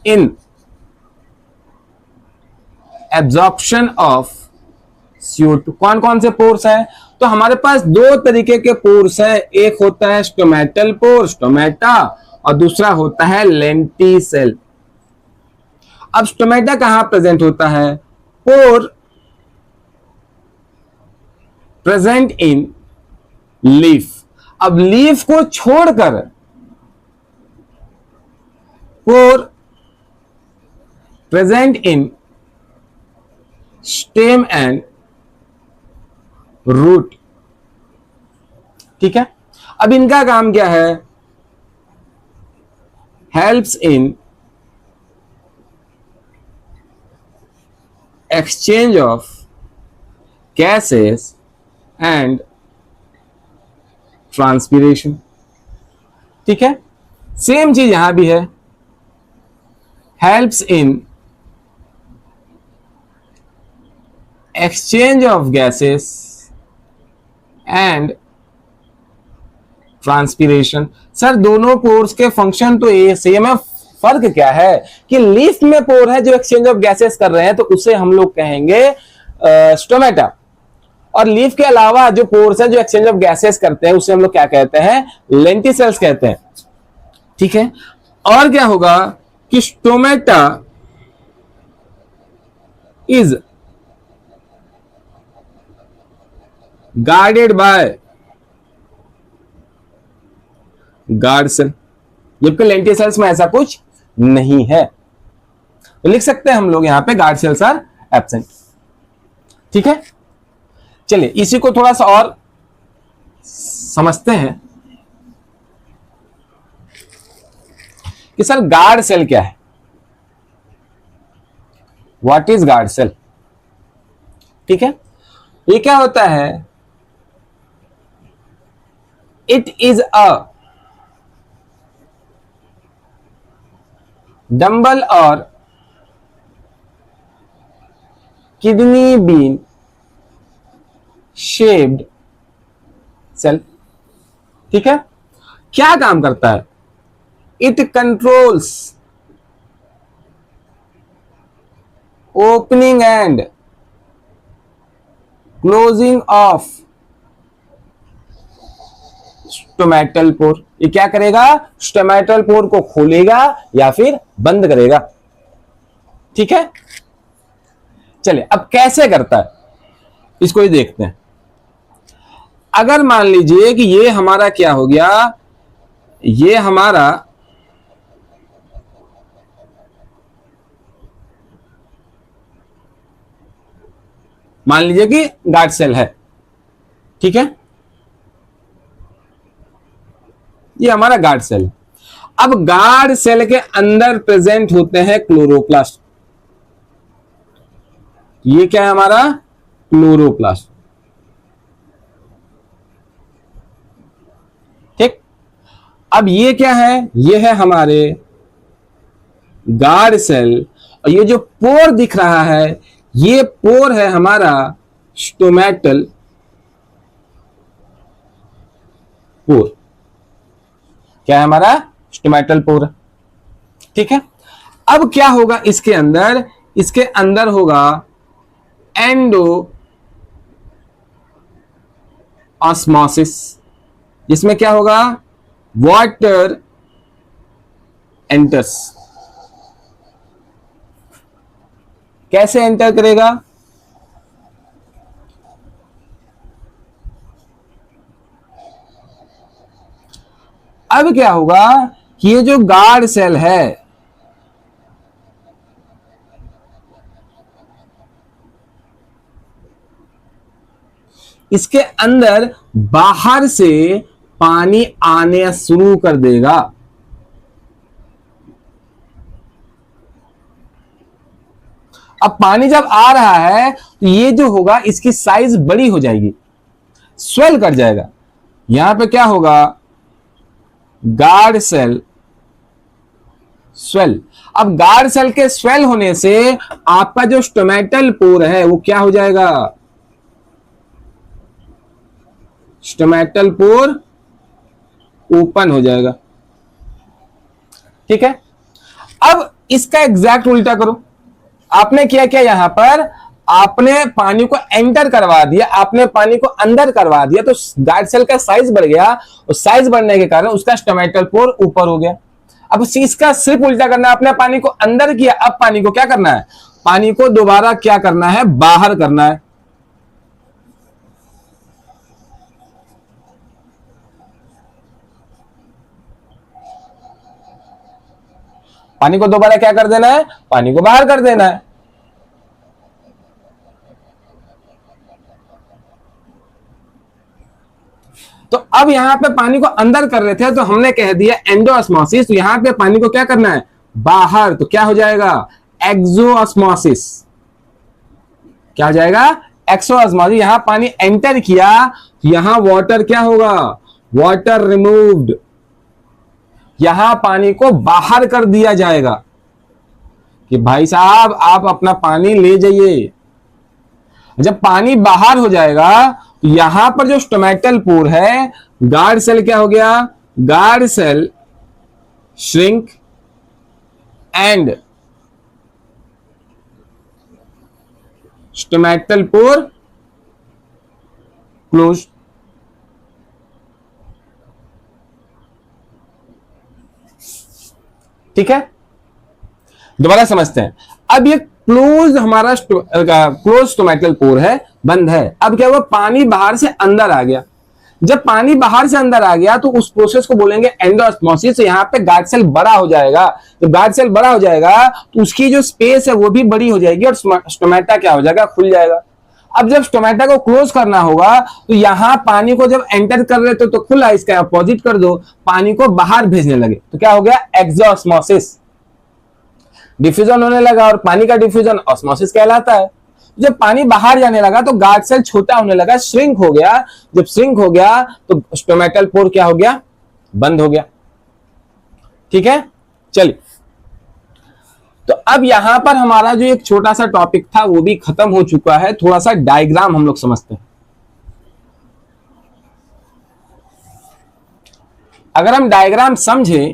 Speaker 1: in absorption of CO2। कौन कौन से पोर्स हैं? तो हमारे पास दो तरीके के पोर्स हैं, एक होता है स्टोमेटल पोर, स्टोमेटा, और दूसरा होता है लेंटिसेल। अब स्टोमेटा कहां प्रेजेंट होता है? Pore present in leaf. अब लीफ को छोड़कर pore present in stem and root, ठीक है। अब इनका काम क्या है? Helps in exchange of gases and transpiration, ठीक है। सेम चीज यहां भी है, helps in exchange of gases and transpiration. Sir दोनों पोर्स के फंक्शन तो ये सेम है, फर्क क्या है कि लीफ में पोर है जो एक्सचेंज ऑफ गैसेस कर रहे हैं, तो उसे हम लोग कहेंगे स्टोमेटा, और लीफ के अलावा जो पोर्स है जो एक्सचेंज ऑफ गैसेस करते हैं उसे हम लोग क्या कहते हैं? लेंटिसेल्स कहते हैं, ठीक है। और क्या होगा कि stomata is guarded by guard cell, जबकि लेंटिसेल्स में ऐसा कुछ नहीं है। तो लिख सकते हैं हम लोग यहां पे गार्ड सेल्स आर एब्सेंट, ठीक है। चलिए इसी को थोड़ा सा और समझते हैं कि सर गार्ड सेल क्या है, व्हाट इज गार्ड सेल, ठीक है। ये क्या होता है? इट इज अ डंबल और किडनी बीन शेप्ड सेल, ठीक है। क्या काम करता है? It controls opening and closing of stomatal pore. ये क्या करेगा? स्टोमेटल पोर को खोलेगा या फिर बंद करेगा, ठीक है। चलिए अब कैसे करता है इसको ही देखते हैं। अगर मान लीजिए कि ये हमारा क्या हो गया, ये हमारा मान लीजिए कि गार्ड सेल है, ठीक है। ये हमारा गार्ड सेल। अब गार्ड सेल के अंदर प्रेजेंट होते हैं क्लोरोप्लास्ट। ये क्या है हमारा? क्लोरोप्लास्ट, ठीक। अब ये क्या है? ये है हमारे गार्ड सेल, और ये जो पोर दिख रहा है ये पोर है हमारा स्टोमेटल पोर। क्या है हमारा, स्टोमेटल पोर। ठीक है, अब क्या होगा इसके अंदर, इसके अंदर होगा एंडो ऑस्मोसिस, जिसमें क्या होगा, वाटर एंटर्स। कैसे एंटर करेगा, अब क्या होगा कि ये जो गार्ड सेल है, इसके अंदर बाहर से पानी आने शुरू कर देगा। अब पानी जब आ रहा है तो ये जो होगा इसकी साइज बड़ी हो जाएगी, स्वेल कर जाएगा। यहां पे क्या होगा, गार्ड सेल स्वेल। अब गार्ड सेल के स्वेल होने से आपका जो स्टोमेटल पोर है वो क्या हो जाएगा, स्टोमेटल पोर ओपन हो जाएगा। ठीक है, अब इसका एग्जैक्ट उल्टा करो। आपने किया क्या, यहां पर आपने पानी को एंटर करवा दिया, आपने पानी को अंदर करवा दिया, तो गार्ड सेल का साइज बढ़ गया और साइज बढ़ने के कारण उसका स्टोमेटल पोर ऊपर हो गया। अब इसका सिर्फ उल्टा करना है, आपने पानी को अंदर किया, अब पानी को क्या करना है, पानी को दोबारा क्या करना है, बाहर करना है। पानी को दोबारा क्या कर देना है, पानी को बाहर कर देना है। तो अब यहां पे पानी को अंदर कर रहे थे तो हमने कह दिया एंडोऑस्मोसिस, तो यहां पे पानी को क्या करना है, बाहर, तो क्या हो जाएगा, एक्सोऑस्मोसिस। क्या हो जाएगा, एक्सोऑस्मोसिस। यहां पानी एंटर किया, यहां वाटर क्या होगा, वाटर रिमूव्ड, यहां पानी को बाहर कर दिया जाएगा कि भाई साहब आप अपना पानी ले जाइए। जब पानी बाहर हो जाएगा तो यहां पर जो स्टोमेटल पोर है, गार्ड सेल क्या हो गया, guard cell shrink and stomatal pore close. ठीक है, दोबारा समझते हैं। अब ये क्लोज हमारा क्लोज स्टोमेटल पोर है, बंद है। अब क्या हुआ, पानी बाहर से अंदर आ गया। जब पानी बाहर से अंदर आ गया तो उस प्रोसेस को बोलेंगे एंडोऑस्मोसिस। यहां पे गार्ड सेल बड़ा हो जाएगा। जब गार्ड सेल बड़ा हो जाएगा तो उसकी जो स्पेस है वो भी बड़ी हो जाएगी और स्टोमेटा क्या हो जाएगा, खुल जाएगा। अब जब स्टोमेटा को क्लोज करना होगा तो यहां पानी को जब एंटर कर रहे तो खुला, इसका अपोजिट कर दो, पानी को बाहर भेजने लगे तो क्या हो गया, एक्सोऑस्मोसिस। डिफ्यूजन होने लगा और पानी का डिफ्यूजन ऑस्मोसिस कहलाता है। जब पानी बाहर जाने लगा तो गार्ड सेल छोटा होने लगा, श्रिंक हो गया। जब श्रिंक हो गया तो स्टोमेटल पोर क्या हो गया, बंद हो गया। ठीक है, चलिए, तो अब यहां पर हमारा जो एक छोटा सा टॉपिक था वो भी खत्म हो चुका है। थोड़ा सा डायग्राम हम लोग समझते हैं। अगर हम डायग्राम समझें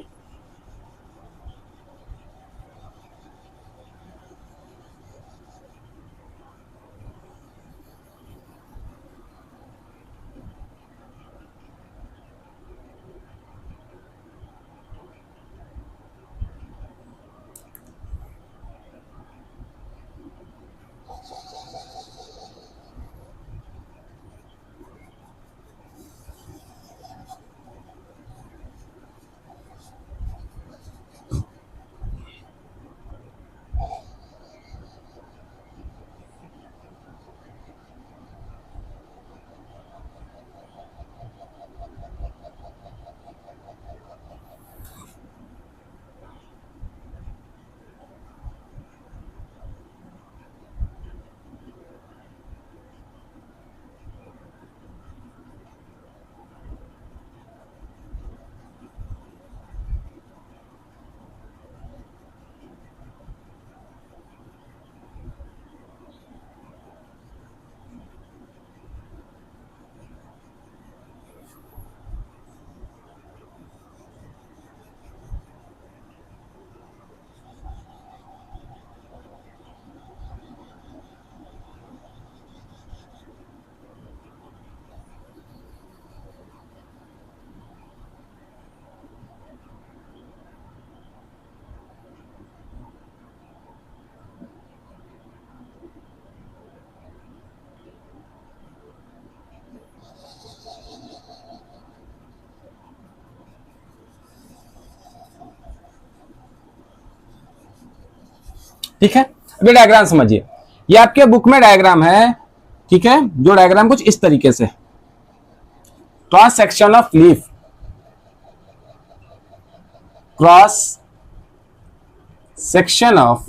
Speaker 1: ठीक है, अभी डायग्राम समझिए। ये आपके बुक में डायग्राम है, ठीक है, जो डायग्राम कुछ इस तरीके से, cross section of leaf, cross section of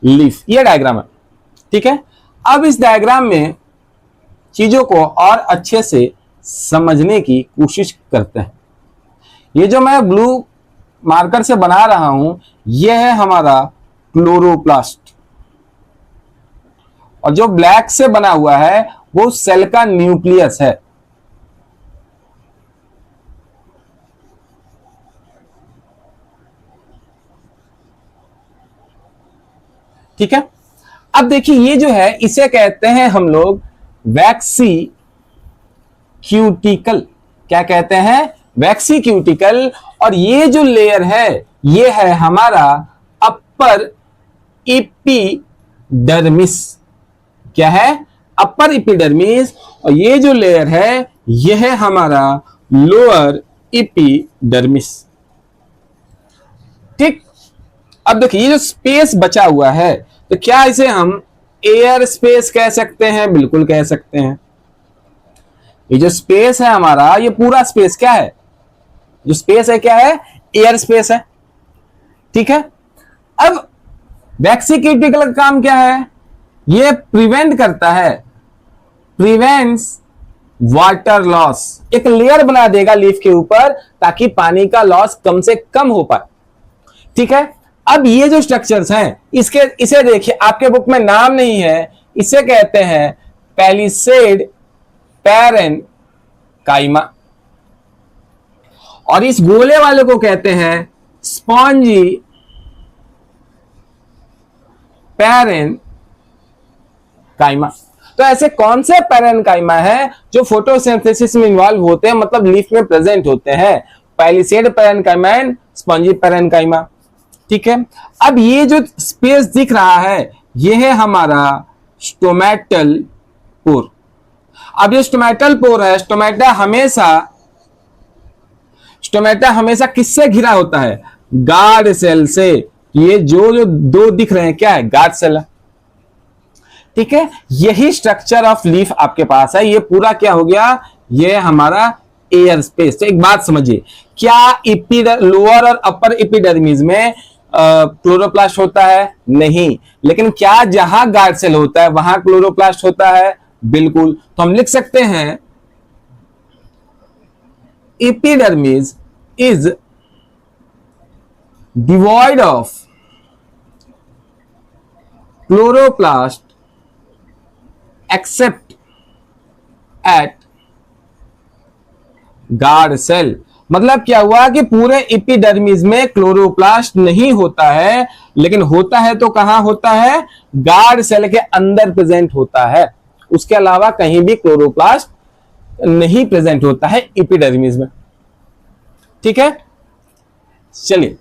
Speaker 1: leaf, ये डायग्राम है। ठीक है, अब इस डायग्राम में चीजों को और अच्छे से समझने की कोशिश करते हैं। ये जो मैं ब्लू मार्कर से बना रहा हूं, यह है हमारा क्लोरोप्लास्ट, और जो ब्लैक से बना हुआ है वो सेल का न्यूक्लियस है। ठीक है, अब देखिए ये जो है इसे कहते हैं हम लोग वैक्सी क्यूटिकल। क्या कहते हैं? वैक्सी क्यूटिकल। और ये जो लेयर है ये है हमारा अपर एपिडर्मिस। क्या है? Upper epidermis. और ये जो लेयर है यह है हमारा लोअर एपिडर्मिस। ठीक, अब देखिए ये जो स्पेस बचा हुआ है, तो क्या इसे हम एयर स्पेस कह सकते हैं? बिल्कुल कह सकते हैं। ये जो स्पेस है हमारा, ये पूरा स्पेस क्या है? जो स्पेस है क्या है? एयर स्पेस है। ठीक है, अब वैक्सी क्यूटिकल का काम क्या है? ये प्रिवेंट करता है, प्रिवेंट्स वाटर लॉस। एक लेयर बना देगा लीफ के ऊपर ताकि पानी का लॉस कम से कम हो पाए। ठीक है, अब ये जो स्ट्रक्चर्स हैं इसे देखिए, आपके बुक में नाम नहीं है, इसे कहते हैं पैलिसेड पैरेनकाइमा, और इस गोले वाले को कहते हैं स्पॉन्जी पैरेनकाइमा। तो ऐसे कौन से पैरेनकाइमा है जो फोटोसिंथेसिस में इन्वॉल्व होते हैं, मतलब लीफ में प्रेजेंट होते हैं? Palisade parenchyma and spongy parenchyma. ठीक है, अब ये जो स्पेस दिख रहा है ये है हमारा स्टोमेटल पोर। अब ये स्टोमेटल पोर है, स्टोमेटा हमेशा किससे घिरा होता है? गार्ड सेल से। ये जो दो दिख रहे हैं क्या है? गार्ड सेल है। ठीक है, यही स्ट्रक्चर ऑफ लीफ आपके पास है। ये पूरा क्या हो गया? ये हमारा एयर स्पेस। तो एक बात समझिए, क्या लोअर और अपर एपिडर्मिस में क्लोरोप्लास्ट होता है? नहीं। लेकिन क्या जहां गार्ड सेल होता है वहां क्लोरोप्लास्ट होता है? बिल्कुल। तो हम लिख सकते हैं epidermis is devoid of chloroplast except at guard cell. मतलब क्या हुआ कि पूरे एपिडर्मिस में क्लोरोप्लास्ट नहीं होता है, लेकिन होता है तो कहां होता है? गार्ड सेल के अंदर प्रेजेंट होता है। उसके अलावा कहीं भी क्लोरोप्लास्ट नहीं प्रेजेंट होता है एपिडर्मिस में। ठीक है, चलिए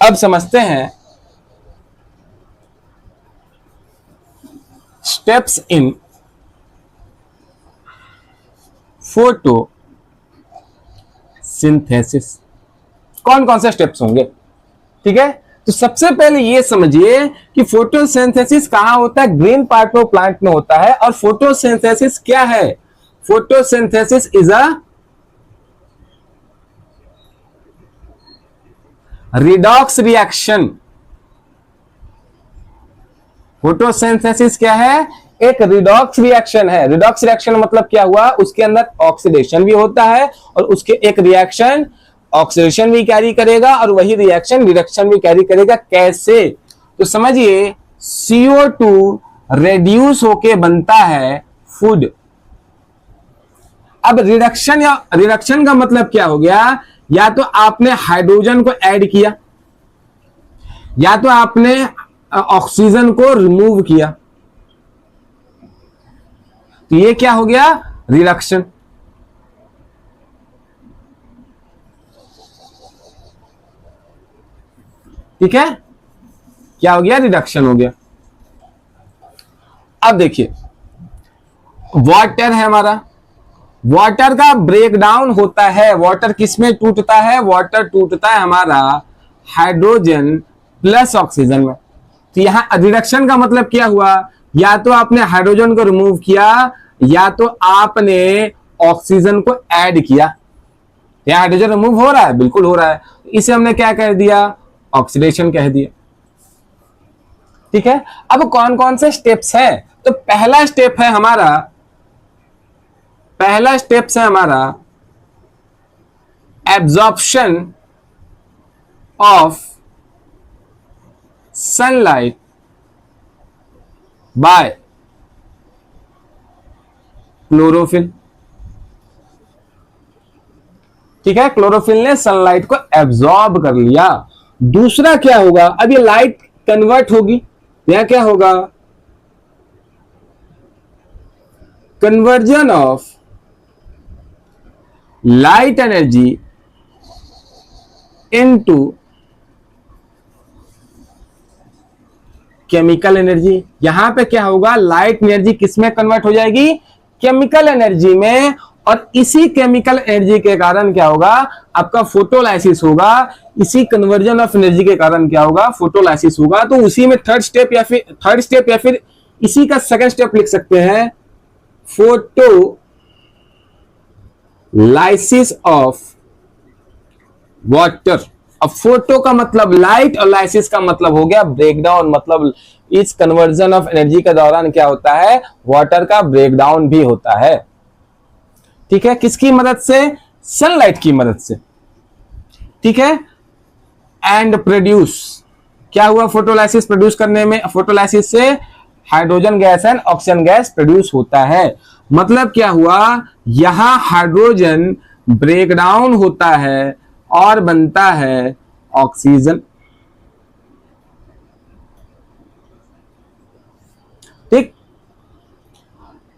Speaker 1: अब समझते हैं स्टेप्स इन फोटोसिंथेसिस। कौन कौन से स्टेप्स होंगे? ठीक है, तो सबसे पहले ये समझिए कि फोटोसिंथेसिस कहां होता है? ग्रीन पार्ट ऑफ प्लांट में होता है। और फोटोसिंथेसिस क्या है? Photosynthesis is a redox reaction. Photosynthesis क्या है? एक रिडॉक्स रिएक्शन है। रिडॉक्स रिएक्शन मतलब क्या हुआ? उसके अंदर ऑक्सीडेशन भी होता है और उसके एक रिएक्शन ऑक्सीडेशन भी कैरी करेगा और वही रिएक्शन रिडक्शन भी कैरी करेगा। कैसे? तो समझिए, CO2 रेड्यूस होके बनता है फूड। अब रिडक्शन का मतलब क्या हो गया? या तो आपने हाइड्रोजन को ऐड किया या तो आपने ऑक्सीजन को रिमूव किया, तो ये क्या हो गया? रिडक्शन। ठीक है, क्या हो गया? रिडक्शन हो गया। अब देखिए, वाटर है हमारा, वाटर का ब्रेकडाउन होता है। वाटर किसमें टूटता है? वाटर टूटता है हमारा हाइड्रोजन प्लस ऑक्सीजन में। तो यहां रिडक्शन का मतलब क्या हुआ? या तो आपने हाइड्रोजन को रिमूव किया या तो आपने ऑक्सीजन को ऐड किया। यहां हाइड्रोजन रिमूव हो रहा है, बिल्कुल हो रहा है, इसे हमने क्या कह दिया? ऑक्सीडेशन कह दिया। ठीक है, अब कौन कौन से स्टेप्स हैं? तो पहला स्टेप है हमारा absorption of sunlight bye chlorophyll. ठीक है, क्लोरोफिल ने सनलाइट को एब्जॉर्ब कर लिया। दूसरा क्या होगा? अब ये लाइट कन्वर्ट होगी, यहां क्या होगा? Conversion of light energy into chemical energy. यहां पे क्या होगा? लाइट एनर्जी किसमें कन्वर्ट हो जाएगी? केमिकल एनर्जी में। और इसी केमिकल एनर्जी के कारण क्या होगा? आपका फोटोलाइसिस होगा। इसी कन्वर्जन ऑफ एनर्जी के कारण क्या होगा? फोटोलाइसिस होगा। तो उसी में थर्ड स्टेप या फिर इसी का सेकंड स्टेप लिख सकते हैं, फोटोलाइसिस ऑफ वाटर। अब फोटो का मतलब लाइट और लाइसिस का मतलब हो गया ब्रेकडाउन। मतलब इस कन्वर्जन ऑफ एनर्जी के दौरान क्या होता है? वाटर का ब्रेकडाउन भी होता है। ठीक है, किसकी मदद से? सनलाइट की मदद से। ठीक है, एंड प्रोड्यूस, क्या हुआ? फोटोलाइसिस प्रोड्यूस करने में, फोटोलाइसिस से hydrogen gas and oxygen gas produce होता है। मतलब क्या हुआ? यहां हाइड्रोजन ब्रेकडाउन होता है और बनता है ऑक्सीजन। ठीक,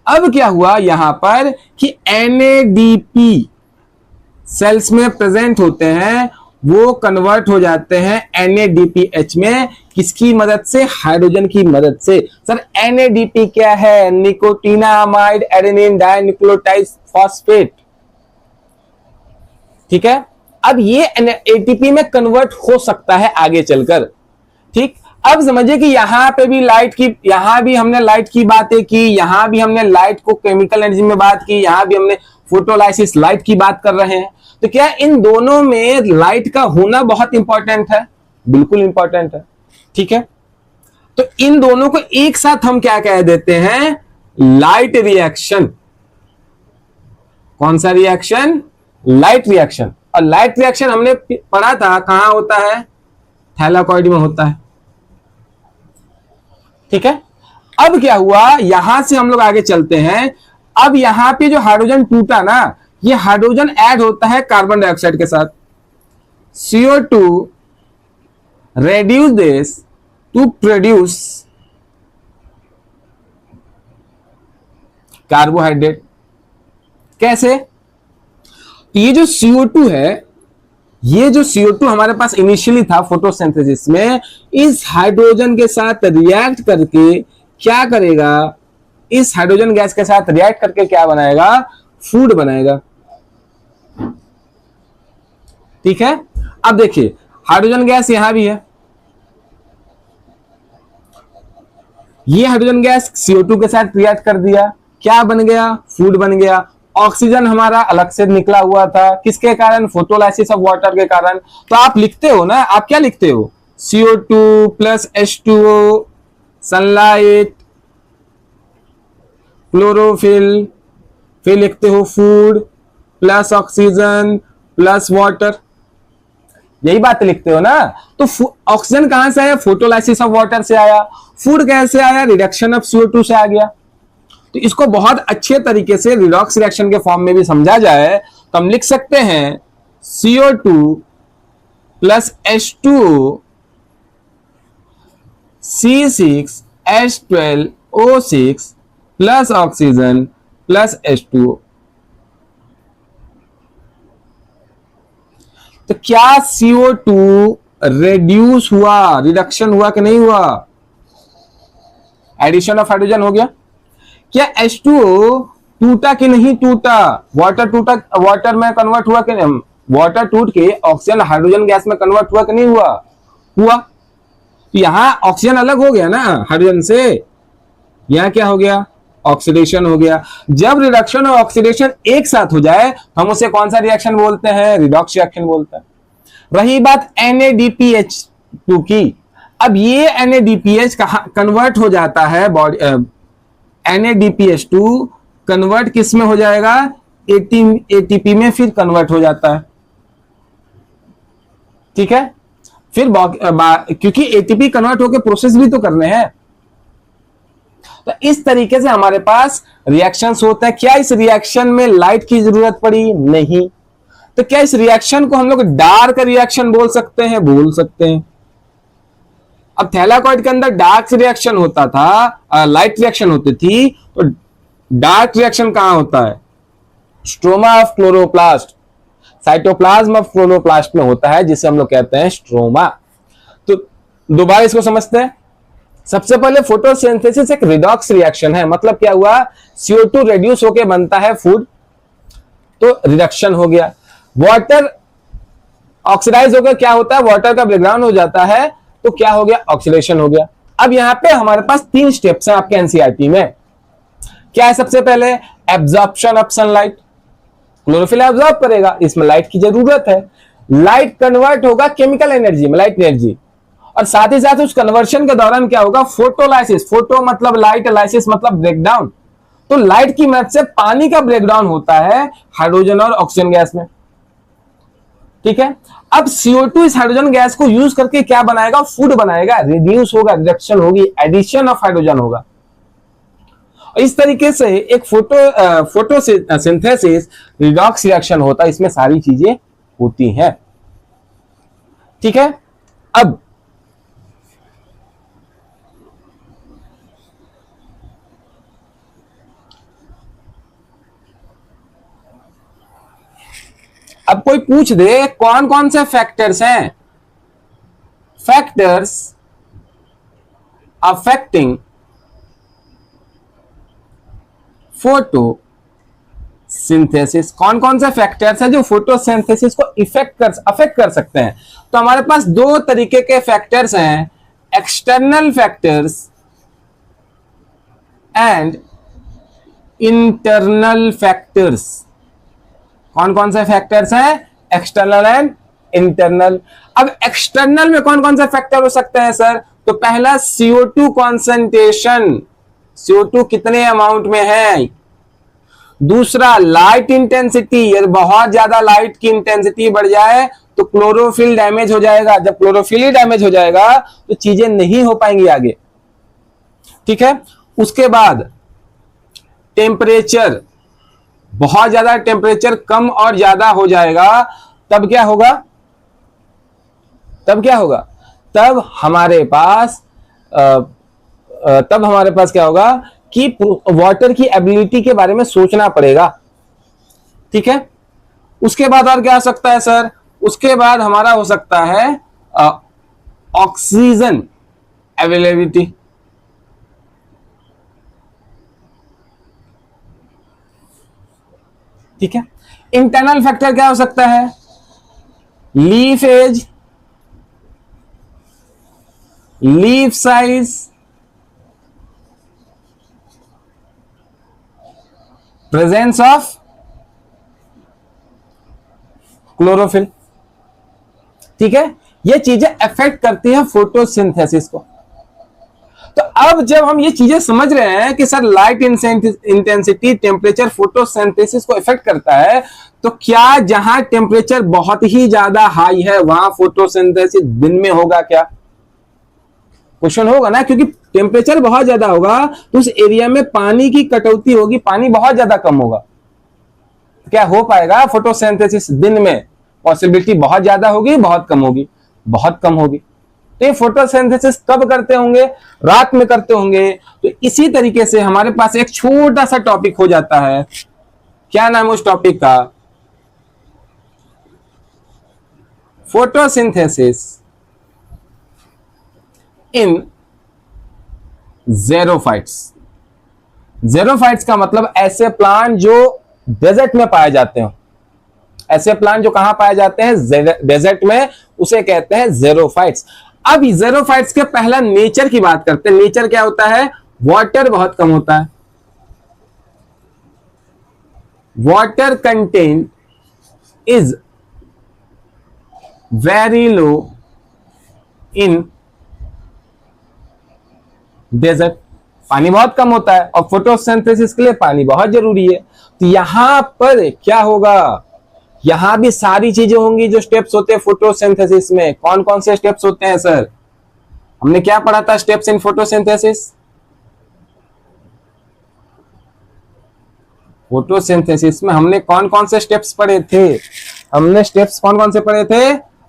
Speaker 1: अब क्या हुआ यहां पर कि NADP सेल्स में प्रेजेंट होते हैं, वो कन्वर्ट हो जाते हैं NADPH में। किसकी मदद से? हाइड्रोजन की मदद से। सर NADP क्या है? Nicotinamide adenine dinucleotide phosphate. ठीक है, अब ये ATP में कन्वर्ट हो सकता है आगे चलकर। ठीक, अब समझिए कि यहां पे भी यहां भी हमने लाइट की बातें की, यहां भी हमने लाइट को केमिकल एनर्जी में बात की, यहां भी हमने फोटोलाइसिस लाइट की बात कर रहे हैं। तो क्या इन दोनों में लाइट का होना बहुत इंपॉर्टेंट है? बिल्कुल इंपॉर्टेंट है। ठीक है, तो इन दोनों को एक साथ हम क्या कह देते हैं? Light reaction. कौन सा रिएक्शन? Light reaction. और लाइट रिएक्शन हमने पढ़ा था कहां होता है? थैलाकॉइड में होता है। ठीक है, अब क्या हुआ? यहां से हम लोग आगे चलते हैं। अब यहां पे जो हाइड्रोजन टूटा ना, ये हाइड्रोजन ऐड होता है कार्बन डाइऑक्साइड के साथ। CO2 reduce this to produce carbohydrate. कैसे? ये जो CO2 है, ये जो CO2 हमारे पास इनिशियली था फोटोसिंथेसिस में, इस हाइड्रोजन के साथ रिएक्ट करके क्या करेगा? इस हाइड्रोजन गैस के साथ रिएक्ट करके क्या बनाएगा? फूड बनाएगा। ठीक है, अब देखिए हाइड्रोजन गैस यहां भी है, ये हाइड्रोजन गैस CO2 के साथ रिएक्ट कर दिया, क्या बन गया? फूड बन गया। ऑक्सीजन हमारा अलग से निकला हुआ था, किसके कारण? फोटोलाइसिस ऑफ वाटर के कारण। तो आप लिखते हो ना, आप क्या लिखते हो? CO2 plus H2O, sunlight, chlorophyll, फिर लिखते हो food plus oxygen plus water. यही बात लिखते हो ना। तो ऑक्सीजन कहां से आया? फोटोलाइसिस ऑफ वाटर से आया। फूड कैसे आया? रिडक्शन ऑफ CO2 से आ गया। तो इसको बहुत अच्छे तरीके से रिडॉक्स रिएक्शन के फॉर्म में भी समझा जाए तो हम लिख सकते हैं CO2 plus H2O C6H12O6 plus oxygen plus H2O। तो क्या CO2 रेड्यूस हुआ, रिडक्शन हुआ कि नहीं हुआ? एडिशन ऑफ हाइड्रोजन हो गया। क्या H2O टूटा कि नहीं टूटा? वाटर टूटा, वाटर में कन्वर्ट हुआ कि नहीं? वाटर टूट के ऑक्सीजन हाइड्रोजन गैस में कन्वर्ट हुआ कि नहीं हुआ? हुआ। तो यहां ऑक्सीजन अलग हो गया ना हाइड्रोजन से, यहां क्या हो गया? ऑक्सीडेशन हो गया। जब रिडक्शन और ऑक्सीडेशन एक साथ हो जाए तो हम उसे कौन सा रिएक्शन बोलते हैं? रिडॉक्स रिएक्शन बोलते हैं। रही बात NADPH2 की, अब ये NADPH कहां कन्वर्ट हो जाता है? बॉडी NADPH2 कन्वर्ट किस में हो जाएगा? ATP में फिर कन्वर्ट हो जाता है। ठीक है, फिर क्योंकि ATP कन्वर्ट होकर प्रोसेस भी तो करने हैं। तो इस तरीके से हमारे पास रिएक्शंस होते हैं। क्या इस रिएक्शन में लाइट की जरूरत पड़ी? नहीं। तो क्या इस रिएक्शन को हम लोग डार्क रिएक्शन बोल सकते हैं? बोल सकते हैं। अब थैलाकॉइड के अंदर डार्क रिएक्शन होता था, लाइट रिएक्शन होती थी, तो डार्क रिएक्शन कहां होता है? Stroma of chloroplast, cytoplasm of chloroplast में होता है, जिसे हम लोग कहते हैं स्ट्रोमा। तो दोबारा इसको समझते हैं। सबसे पहले फोटोसिंथेसिस एक रिडॉक्स रिएक्शन है। मतलब क्या हुआ? CO2 रेड्यूस होके बनता है फूड, तो रिडक्शन हो गया। वाटर ऑक्सीडाइज होकर क्या होता है? वाटर का ब्रेकडाउन हो जाता है, तो क्या हो गया? ऑक्सीडेशन हो गया। अब यहां पे हमारे पास 3 स्टेप्स हैं आपके एनसीईआरटी में। क्या है? सबसे पहले absorption of sunlight, chlorophyll absorb करेगा, इसमें लाइट की जरूरत है। लाइट कन्वर्ट होगा केमिकल एनर्जी में, लाइट एनर्जी, और साथ ही साथ उस कन्वर्शन के दौरान क्या होगा? फोटोलाइसिस, फोटो मतलब लाइट, लाइसिस मतलब ब्रेकडाउन। तो लाइट की मदद से पानी का ब्रेकडाउन होता है हाइड्रोजन और ऑक्सीजन गैस में। ठीक है, अब CO2 इस हाइड्रोजन गैस को यूज करके क्या बनाएगा? फूड बनाएगा, रिड्यूस होगा, रिडक्शन होगी, एडिशन ऑफ हाइड्रोजन होगा। इस तरीके से एक फोटोसिंथेसिस रिडॉक्स रिएक्शन होता है, इसमें सारी चीजें होती हैं। ठीक है, अब कोई पूछ दे कौन कौन से फैक्टर्स हैं? फैक्टर्स अफेक्टिंग फोटोसिंथेसिस, कौन कौन से फैक्टर्स हैं जो फोटोसिंथेसिस को अफेक्ट कर सकते हैं? तो हमारे पास 2 तरीके के फैक्टर्स हैं, external factors and internal factors. कौन कौन से फैक्टर्स हैं? External and internal. अब एक्सटर्नल में कौन कौन से फैक्टर हो सकते हैं सर? तो पहला CO2 कॉन्सेंट्रेशन, CO2 कितने अमाउंट में है। दूसरा लाइट इंटेंसिटी, यदि बहुत ज्यादा लाइट की इंटेंसिटी बढ़ जाए तो क्लोरोफिल डैमेज हो जाएगा। जब क्लोरोफिल ही डैमेज हो जाएगा तो चीजें नहीं हो पाएंगी आगे। ठीक है, उसके बाद टेम्परेचर, बहुत ज्यादा टेम्परेचर कम और ज्यादा हो जाएगा, तब क्या होगा? तब हमारे पास क्या होगा कि वाटर की एबिलिटी के बारे में सोचना पड़ेगा। ठीक है, उसके बाद और क्या हो सकता है सर? उसके बाद हमारा हो सकता है ऑक्सीजन अवेलेबिलिटी। ठीक है, इंटरनल फैक्टर क्या हो सकता है? Leaf age, leaf size, presence of chlorophyll. ठीक है, ये चीजें अफेक्ट करती है फोटोसिंथेसिस को। तो अब जब हम ये चीजें समझ रहे हैं कि sir light intensity, temperature photosynthesis को इफेक्ट करता है, तो क्या जहां टेम्परेचर बहुत ही ज्यादा हाई है वहां फोटोसिंथेसिस दिन में होगा क्या? क्वेश्चन होगा ना, क्योंकि टेम्परेचर बहुत ज्यादा होगा तो उस एरिया में पानी की कटौती होगी, पानी बहुत ज्यादा कम होगा। तो क्या हो पाएगा फोटोसिंथेसिस दिन में? पॉसिबिलिटी बहुत ज्यादा होगी, बहुत कम होगी? बहुत कम होगी। तो ये फोटोसिंथेसिस कब करते होंगे? रात में करते होंगे। तो इसी तरीके से हमारे पास एक छोटा सा टॉपिक हो जाता है। क्या नाम है उस टॉपिक का? Photosynthesis in xerophytes. ज़ेरोफाइट्स का मतलब ऐसे प्लांट जो डेजर्ट में पाए जाते हो, ऐसे प्लांट जो कहां पाए जाते हैं, डेजर्ट में, उसे कहते हैं ज़ेरोफाइट्स। अब ज़ेरोफाइट्स के पहला नेचर की बात करते हैं। नेचर क्या होता है? वाटर बहुत कम होता है, water content is very low in desert, पानी बहुत कम होता है और फोटोसिंथेसिस के लिए पानी बहुत जरूरी है। तो यहां पर क्या होगा, यहां भी सारी चीजें होंगी जो स्टेप्स होते हैं फोटोसिंथेसिस में। कौन कौन से स्टेप्स होते हैं सर? हमने क्या पढ़ा था स्टेप्स इन फोटोसिंथेसिस? फोटोसिंथेसिस में हमने कौन कौन से स्टेप्स पढ़े थे? हमने स्टेप्स कौन कौन से पढ़े थे?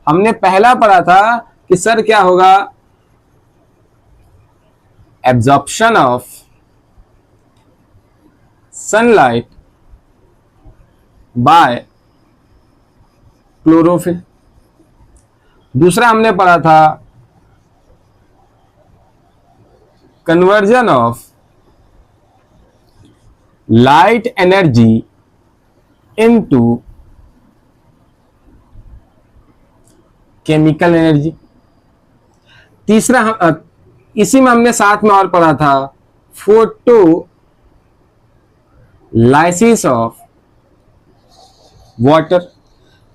Speaker 1: हमने पहला पढ़ा था कि सर क्या होगा, absorption of sunlight bye chlorophyll. दूसरा हमने पढ़ा था conversion of light energy into chemical energy. तीसरा इसी में हमने साथ में और पढ़ा था फोटो लाइसिस ऑफ वाटर।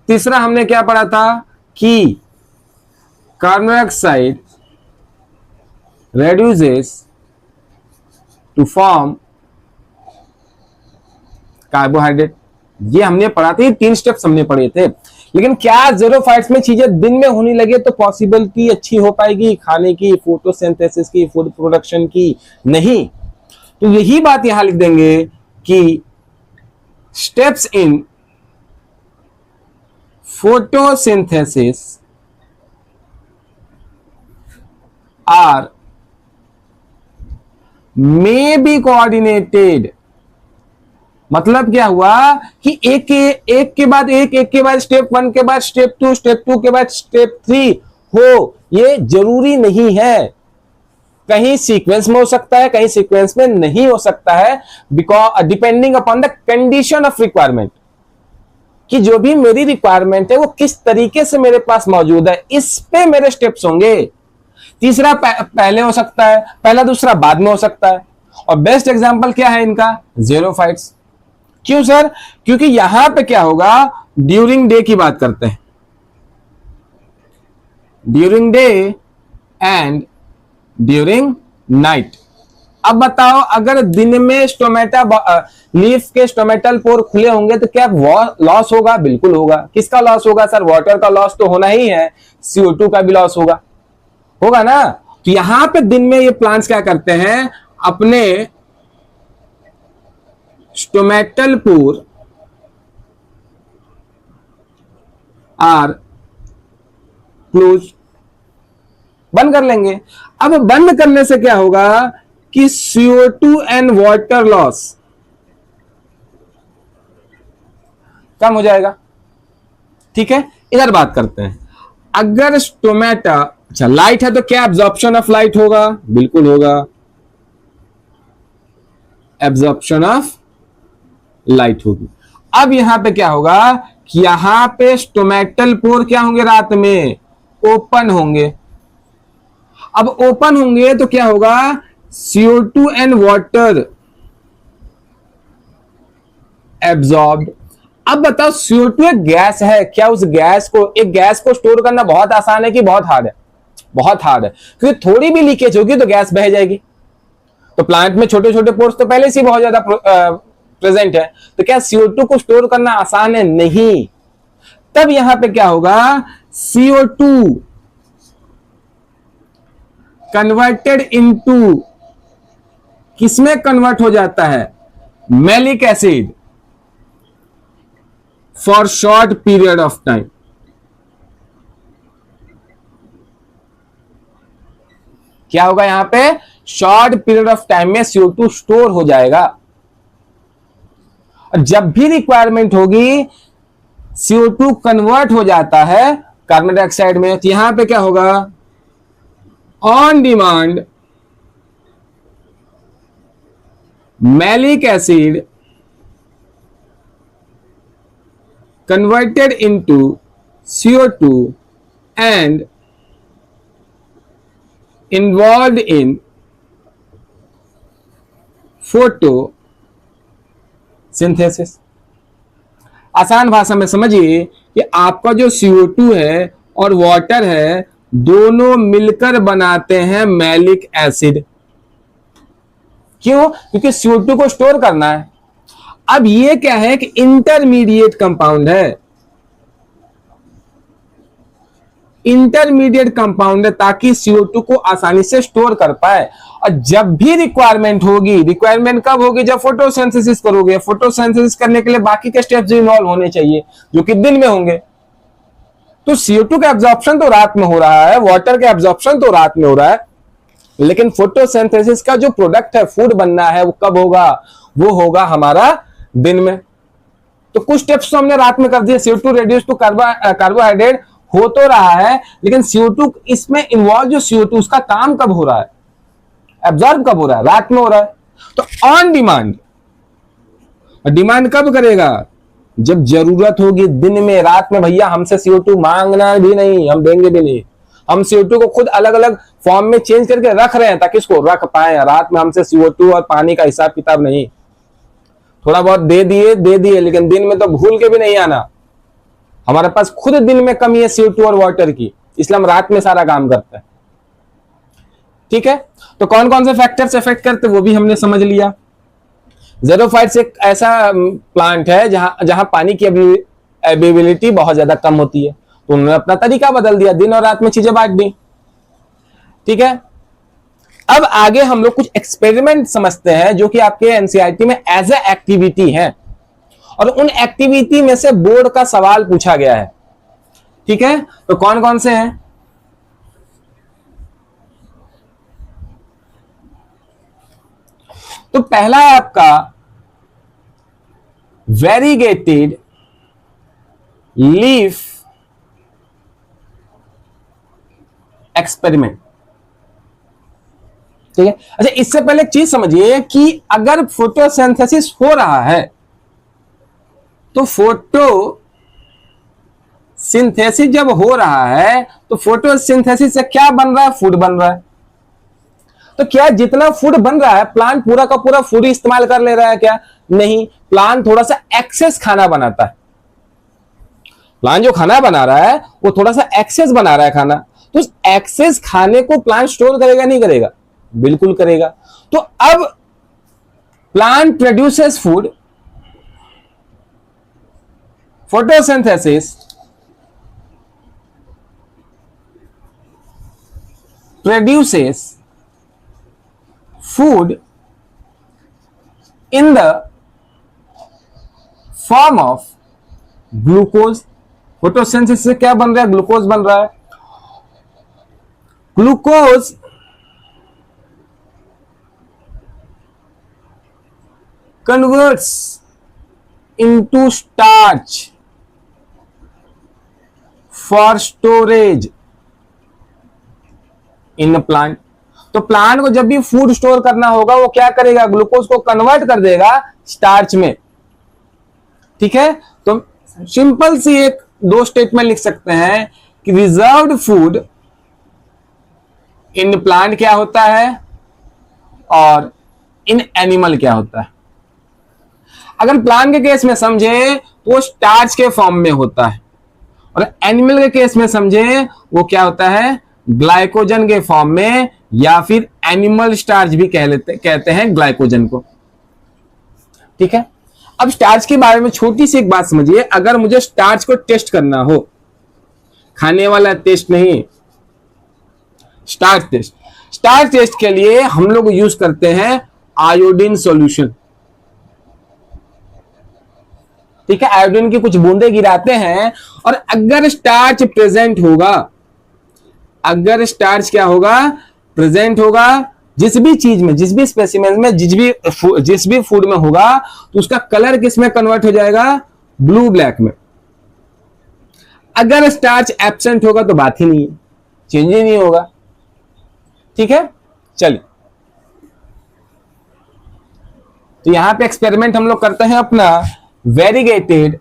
Speaker 1: तीसरा हमने क्या पढ़ा था कि carbon dioxide reduces to form carbohydrate. ये हमने पढ़ा था, ये 3 स्टेप्स हमने पढ़े थे। लेकिन क्या ज़ेरोफाइट्स में चीजें दिन में होने लगे तो पॉसिबिलिटी अच्छी हो पाएगी खाने की, फोटोसिंथेसिस की, फूड प्रोडक्शन की? नहीं। तो यही बात यहां लिख देंगे कि steps in photosynthesis are may be coordinated. मतलब क्या हुआ कि एक के बाद एक के बाद स्टेप 1 के बाद स्टेप 2, स्टेप 2 के बाद स्टेप 3 हो, ये जरूरी नहीं है। कहीं सीक्वेंस में हो सकता है, कहीं सीक्वेंस में नहीं हो सकता है, because depending upon the condition of requirement, कि जो भी मेरी रिक्वायरमेंट है वो किस तरीके से मेरे पास मौजूद है, इस पे मेरे स्टेप्स होंगे। तीसरा पहले हो सकता है, पहला दूसरा बाद में हो सकता है। और बेस्ट एग्जांपल क्या है इनका? ज़ेरोफाइट्स। क्यों सर? क्योंकि यहां पे क्या होगा, ड्यूरिंग डे की बात करते हैं, during day and during night. अब बताओ, अगर दिन में स्टोमेटा लीफ के स्टोमेटल पोर खुले होंगे तो क्या लॉस होगा? बिल्कुल होगा। किसका लॉस होगा सर? वाटर का लॉस तो होना ही है, CO2 का भी लॉस होगा, होगा ना। तो यहां पे दिन में ये प्लांट्स क्या करते हैं, अपने स्टोमेटल पोर आर क्लोज, बंद कर लेंगे। अब बंद करने से क्या होगा कि CO2 एंड वाटर लॉस कम हो जाएगा। ठीक है, इधर बात करते हैं। अगर स्टोमेटा, अच्छा लाइट है तो क्या एब्जॉर्प्शन ऑफ लाइट होगा? बिल्कुल होगा, एब्जॉर्प्शन ऑफ लाइट होगी। अब यहां पे क्या होगा कि यहां पे स्टोमेटल पोर क्या होंगे? रात में ओपन होंगे। अब ओपन होंगे तो क्या होगा, CO2 एंड वाटर एब्जॉर्ब्ड। अब बताओ, CO2 एक गैस है, क्या उस गैस को, एक गैस को स्टोर करना बहुत आसान है कि बहुत हार्ड है? बहुत हार्ड है, क्योंकि थोड़ी भी लीकेज होगी तो गैस बह जाएगी। तो प्लांट में छोटे छोटे पोर्स तो पहले से बहुत ज्यादा प्रेजेंट है, तो क्या CO2 को स्टोर करना आसान है? नहीं। तब यहां पे क्या होगा, CO2 कन्वर्टेड इनटू, किसमें कन्वर्ट हो जाता है? Malic acid for short period of time. क्या होगा यहां पे? शॉर्ट पीरियड ऑफ टाइम में CO2 स्टोर हो जाएगा। और जब भी रिक्वायरमेंट होगी CO2 कन्वर्ट हो जाता है कार्बन डाइऑक्साइड में। तो यहां पे क्या होगा, on demand malic acid converted into CO2 and involved in photosynthesis। आसान भाषा में समझिए कि आपका जो CO2 है और वाटर है दोनों मिलकर बनाते हैं मैलिक एसिड। क्यों? क्योंकि CO2 को स्टोर करना है। अब ये क्या है कि इंटरमीडिएट कंपाउंड है, इंटरमीडिएट कंपाउंड है ताकि CO2 को आसानी से स्टोर कर पाए। और जब भी रिक्वायरमेंट होगी, रिक्वायरमेंट कब होगी? जब फोटोसिंथेसिस करोगे। फोटोसिंथेसिस करने के लिए बाकी के स्टेप्स इन्वॉल्व होने चाहिए जो कि दिन में होंगे। तो CO2 का एब्जॉर्प्शन तो रात में हो रहा है, वाटर का एब्जॉर्प्शन तो रात में हो रहा है, लेकिन फोटोसिंथेसिस का जो प्रोडक्ट है, फूड बनना है, वो कब होगा? वो होगा हमारा दिन में। तो कुछ स्टेप्स तो हमने रात में कर दिए। CO2 रेड्यूस टू कार्बोहाइड्रेट हो तो रहा है, लेकिन CO2 इसमें इन्वॉल्व जो CO2 उसका काम कब हो रहा है? एब्जॉर्ब कब हो रहा है? रात में हो रहा है। तो ऑन डिमांड, डिमांड कब करेगा? जब जरूरत होगी, दिन में। रात में भैया हमसे CO2 मांगना भी नहीं, हम देंगे भी नहीं। हम CO2 को खुद अलग अलग फॉर्म में चेंज करके रख रहे हैं ताकि इसको रख पाए। रात में हमसे CO2 और पानी का हिसाब किताब नहीं। थोड़ा बहुत दे दिए, लेकिन दिन में तो भूल के भी नहीं आना। हमारे पास खुद दिन में कमी है CO2 और वाटर की, इसलिए हम रात में सारा काम करते हैं। ठीक है, तो कौन कौन से फैक्टर्स इफेक्ट करते वो भी हमने समझ लिया। ज़ेरोफाइट्स एक ऐसा प्लांट है जहां पानी की अवेलेबिलिटी बहुत ज्यादा कम होती है, तो उन्होंने अपना तरीका बदल दिया, दिन और रात में चीजें बांट दी। ठीक है, अब आगे हम लोग कुछ एक्सपेरिमेंट समझते हैं जो कि आपके एनसीईआरटी में एज ए एक्टिविटी है, और उन एक्टिविटी में से बोर्ड का सवाल पूछा गया है। ठीक है, तो कौन कौन से हैं? तो पहला है आपका वेरीगेटेड लीफ एक्सपेरिमेंट। ठीक है, अच्छा इससे पहले एक चीज समझिए कि अगर फोटोसिंथेसिस हो रहा है तो फोटोसिंथेसिस जब हो रहा है तो फोटोसिंथेसिस से क्या बन रहा है? फूड बन रहा है। तो क्या जितना फूड बन रहा है प्लांट पूरा का पूरा फूड इस्तेमाल कर ले रहा है क्या? नहीं, प्लांट थोड़ा सा एक्सेस खाना बनाता है। प्लांट जो खाना बना रहा है वो थोड़ा सा एक्सेस बना रहा है खाना, तो उस एक्सेस खाने को प्लांट स्टोर करेगा नहीं करेगा? बिल्कुल करेगा। तो अब plant produces food, photosynthesis produces food in the form of glucose। Photosynthesis से क्या बन रहा है? ग्लूकोज बन रहा है। Glucose converts into starch for storage in a plant। तो प्लांट को जब भी फूड स्टोर करना होगा वो क्या करेगा? ग्लूकोज को कन्वर्ट कर देगा स्टार्च में। ठीक है, तो सिंपल सी एक दो स्टेटमेंट लिख सकते हैं कि रिजर्व्ड फूड इन प्लांट क्या होता है और इन एनिमल क्या होता है। अगर प्लांट के केस में समझे तो वो स्टार्च के फॉर्म में होता है, और एनिमल के केस में समझे वो क्या होता है? ग्लाइकोजन के फॉर्म में, या फिर एनिमल स्टार्च भी कहते हैं ग्लाइकोजन को। ठीक है, अब स्टार्च के बारे में छोटी सी एक बात समझिए। अगर मुझे स्टार्च को टेस्ट करना हो, खाने वाला टेस्ट नहीं, स्टार्च टेस्ट, स्टार्च टेस्ट के लिए हम लोग यूज करते हैं आयोडीन सॉल्यूशन। ठीक है, आयोडीन की कुछ बूंदे गिराते हैं, और अगर स्टार्च प्रेजेंट होगा, अगर स्टार्च क्या होगा? प्रेजेंट होगा जिस भी चीज में, जिस भी स्पेसिमेन में, जिस भी फूड में होगा, तो उसका कलर किस में कन्वर्ट हो जाएगा? ब्लू ब्लैक में। अगर स्टार्च एब्सेंट होगा तो बात ही नहीं है, चेंज ही नहीं होगा। ठीक है, चलिए तो यहां पे एक्सपेरिमेंट हम लोग करते हैं अपना वेरीगेटेड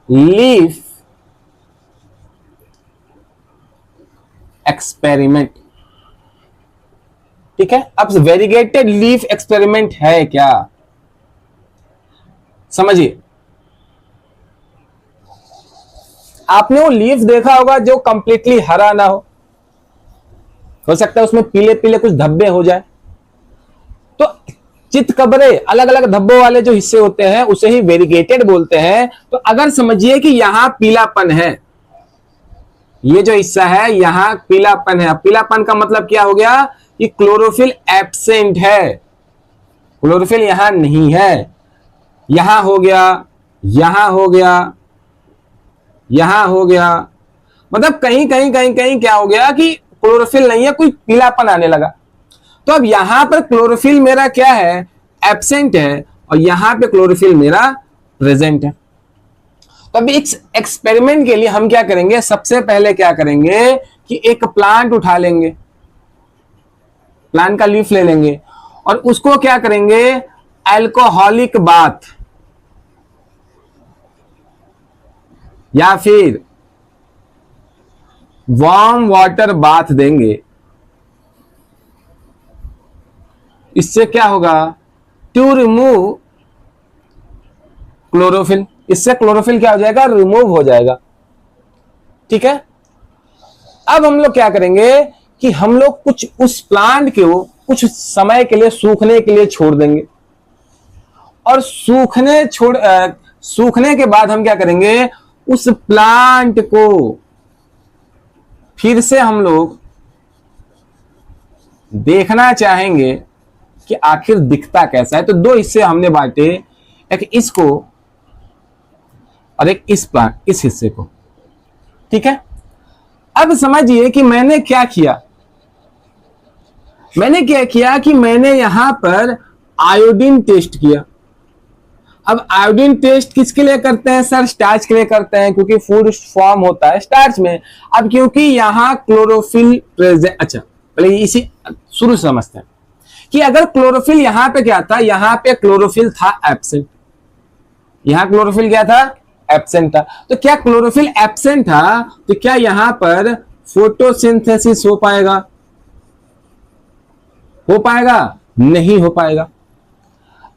Speaker 1: लीफ एक्सपेरिमेंट। ठीक है, अब वेरीगेटेड लीफ एक्सपेरिमेंट है क्या, समझिए। आपने वो लीफ देखा होगा जो कंप्लीटली हरा ना हो सकता है उसमें पीले पीले कुछ धब्बे हो जाए, तो चितकबरे अलग अलग धब्बों वाले जो हिस्से होते हैं उसे ही वेरीगेटेड बोलते हैं। तो अगर समझिए कि यहां पीलापन है, ये जो हिस्सा है यहां पीलापन है, पीलापन का मतलब क्या हो गया कि क्लोरोफिल एब्सेंट है, क्लोरोफिल यहां नहीं है, यहां हो गया, यहां हो गया, यहां हो गया, मतलब कहीं कहीं कहीं कहीं क्या हो गया कि क्लोरोफिल नहीं है, कोई पीलापन आने लगा। तो अब यहां पर क्लोरोफिल मेरा क्या है, एब्सेंट है, और यहां पे क्लोरोफिल मेरा प्रेजेंट है। तो अभी इस एक्सपेरिमेंट के लिए हम क्या करेंगे, सबसे पहले क्या करेंगे कि एक प्लांट उठा लेंगे, प्लांट का लीफ ले लेंगे और उसको क्या करेंगे, अल्कोहलिक बाथ या फिर वार्म वाटर बाथ देंगे। इससे क्या होगा, टू रिमूव क्लोरोफिल, इससे क्लोरोफिल क्या हो जाएगा, रिमूव हो जाएगा। ठीक है, अब हम लोग क्या करेंगे कि हम लोग कुछ उस प्लांट को कुछ समय के लिए सूखने के लिए छोड़ देंगे, और सूखने के बाद हम क्या करेंगे, उस प्लांट को फिर से हम लोग देखना चाहेंगे कि आखिर दिखता कैसा है। तो दो हिस्से हमने बांटे, एक इसको और एक इस हिस्से को। ठीक है, अब समझिए कि मैंने क्या किया, मैंने यहां पर आयोडीन टेस्ट किया। अब आयोडीन टेस्ट किसके लिए करते हैं सर, स्टार्च के लिए करते हैं, क्योंकि फूड फॉर्म होता है स्टार्च में। अब क्योंकि यहां क्लोरोफिल प्रेजेंट, अच्छा पहले इसी शुरू से समझते हैं कि अगर क्लोरोफिल यहां पे क्या था, यहां पे क्लोरोफिल था एब्सेंट, यहां क्लोरोफिल क्या था, एब्सेंट था। तो क्या क्लोरोफिल एब्सेंट था तो क्या यहां पर फोटोसिंथेसिस हो पाएगा, नहीं हो पाएगा।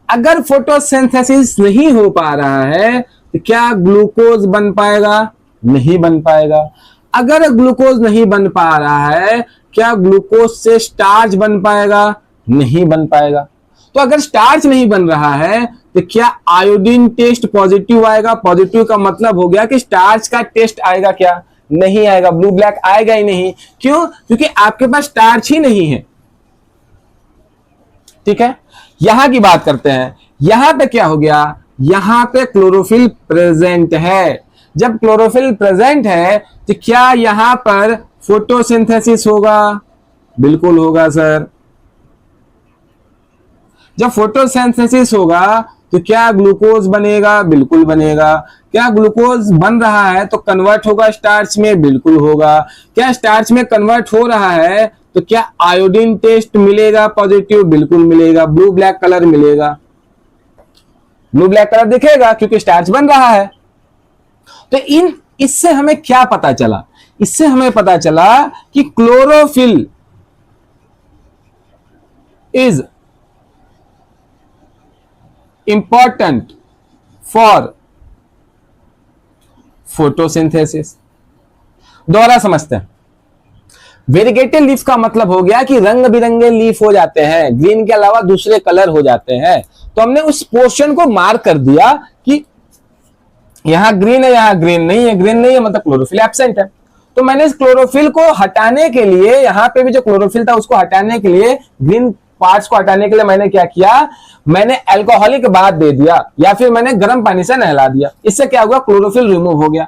Speaker 1: अगर फोटोसिंथेसिस नहीं हो पा रहा है तो क्या ग्लूकोज बन पाएगा, नहीं बन पाएगा। अगर ग्लूकोज नहीं बन पा रहा है, क्या ग्लूकोज से स्टार्च बन पाएगा, नहीं बन पाएगा। तो अगर स्टार्च नहीं बन रहा है तो क्या आयोडीन टेस्ट पॉजिटिव आएगा, पॉजिटिव का मतलब हो गया कि स्टार्च का टेस्ट आएगा क्या, नहीं आएगा, ब्लू ब्लैक आएगा ही नहीं। क्यों, क्योंकि आपके पास स्टार्च ही नहीं है। ठीक है, यहां की बात करते हैं, यहां पे क्या हो गया, यहां पे क्लोरोफिल प्रेजेंट है। जब क्लोरोफिल प्रेजेंट है तो क्या यहां पर फोटोसिंथेसिस होगा, बिल्कुल होगा सर। जब फोटोसिंथेसिस होगा तो क्या ग्लूकोज बनेगा, बिल्कुल बनेगा। क्या ग्लूकोज बन रहा है तो कन्वर्ट होगा स्टार्च में, बिल्कुल होगा। क्या स्टार्च में कन्वर्ट हो रहा है तो क्या आयोडीन टेस्ट मिलेगा पॉजिटिव, बिल्कुल मिलेगा। ब्लू ब्लैक कलर मिलेगा, ब्लू ब्लैक कलर दिखेगा क्योंकि स्टार्च बन रहा है। तो इससे हमें क्या पता चला, इससे हमें पता चला कि chlorophyll is important for photosynthesis. दोबारा समझते हैं, वेरीगेटेड लीफ का मतलब हो गया कि रंग बिरंगे लीफ हो जाते हैं, ग्रीन के अलावा दूसरे कलर हो जाते हैं। तो हमने उस पोर्शन को मार्क कर दिया कि यहां ग्रीन है, यहां ग्रीन नहीं है, ग्रीन नहीं है मतलब क्लोरोफिल एब्सेंट है। तो मैंने इस क्लोरोफिल को हटाने के लिए, यहां पे भी जो क्लोरोफिल था उसको हटाने के लिए, ग्रीन पार्ट्स को हटाने के लिए मैंने क्या किया, मैंने अल्कोहलिक बाथ दे दिया या फिर मैंने गर्म पानी से नहला दिया। इससे क्या हुआ, क्लोरोफिल रिमूव हो गया।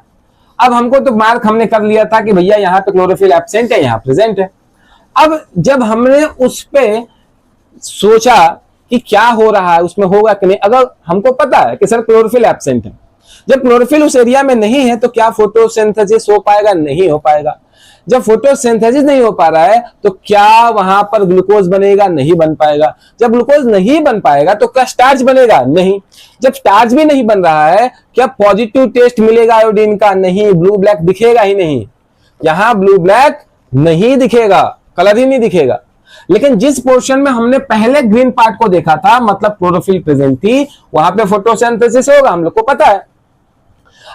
Speaker 1: अब हमको तो मार्क हमने कर लिया था कि भैया यहाँ पे क्लोरोफिल एब्सेंट है, यहाँ प्रेजेंट है। अब जब हमने उस पे सोचा कि क्या हो रहा है, उसमें होगा कि नहीं, अगर हमको पता है कि सर क्लोरोफिल एब्सेंट है, जब क्लोरोफिल उस एरिया में नहीं है तो क्या फोटोसिंथेसिस हो पाएगा? नहीं हो पाएगा। जब फोटोसिंथेसिस नहीं हो पा रहा है तो क्या वहां पर ग्लूकोज बनेगा? नहीं बन पाएगा। जब ग्लूकोज नहीं बन पाएगा तो क्या स्टार्च बनेगा? नहीं। जब स्टार्च भी नहीं बन रहा है, क्या पॉजिटिव टेस्ट मिलेगा आयोडीन का? नहीं। ब्लू ब्लैक दिखेगा ही नहीं, यहां ब्लू ब्लैक नहीं दिखेगा, कलर ही नहीं दिखेगा। लेकिन जिस पोर्शन में हमने पहले ग्रीन पार्ट को देखा था, मतलब क्लोरोफिल प्रेजेंट थी, वहां पे फोटोसिंथेसिस होगा, हम लोग को पता है।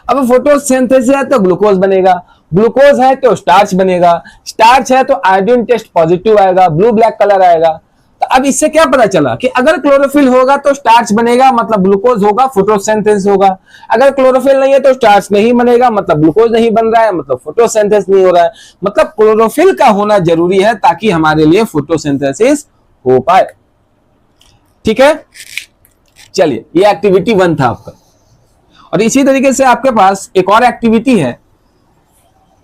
Speaker 1: अब फोटोसिंथेसिस है तो ग्लूकोज बनेगा, ग्लूकोज है तो स्टार्च बनेगा, स्टार्च है तो आयोडीन टेस्ट पॉजिटिव आएगा, ब्लू ब्लैक कलर आएगा। तो अब इससे क्या पता चला कि अगर क्लोरोफिल होगा तो स्टार्च बनेगा, मतलब ग्लूकोज होगा, फोटोसिंथेसिस होगा। अगर क्लोरोफिल नहीं है तो स्टार्च नहीं बनेगा, मतलब ग्लूकोज नहीं बन रहा है, मतलब फोटोसिंथेसिस नहीं हो रहा है। मतलब क्लोरोफिल का होना जरूरी है ताकि हमारे लिए फोटोसिंथेसिस हो पाए। ठीक है, चलिए ये एक्टिविटी 1 था आपका। और इसी तरीके से आपके पास एक और एक्टिविटी है,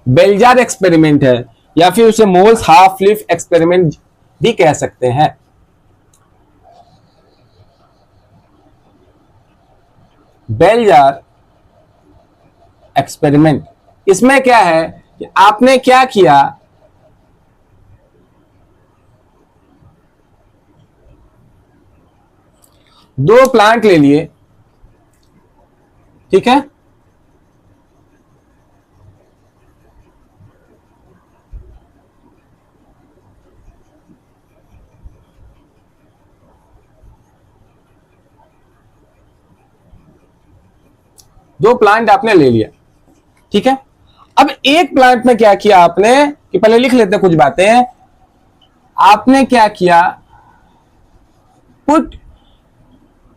Speaker 1: बेलजार एक्सपेरिमेंट है, या फिर उसे मोल्स हाफ लीफ एक्सपेरिमेंट भी कह सकते हैं। बेलजार एक्सपेरिमेंट, इसमें क्या है कि आपने क्या किया, दो प्लांट ले लिए, ठीक है, दो प्लांट आपने ले लिया, ठीक है। अब एक प्लांट में क्या किया आपने, कि पहले लिख लेते कुछ बातें। आपने क्या किया, put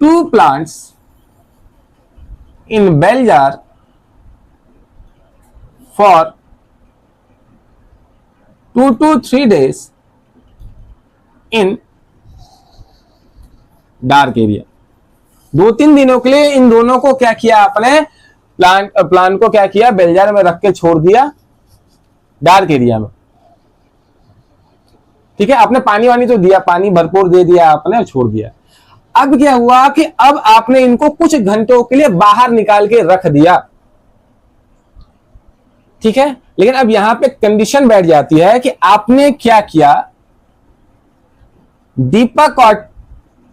Speaker 1: 2 plants in bell jar for 2 to 3 days in dark area. 2-3 दिनों के लिए इन दोनों को क्या किया आपने, प्लांट को क्या किया, बेल जार में रख के छोड़ दिया डार्क एरिया में, ठीक है। आपने पानी वानी तो दिया, पानी भरपूर दे दिया आपने, छोड़ दिया। अब क्या हुआ कि अब आपने इनको कुछ घंटों के लिए बाहर निकाल के रख दिया, ठीक है। लेकिन अब यहां पे कंडीशन बैठ जाती है कि आपने क्या किया, dip a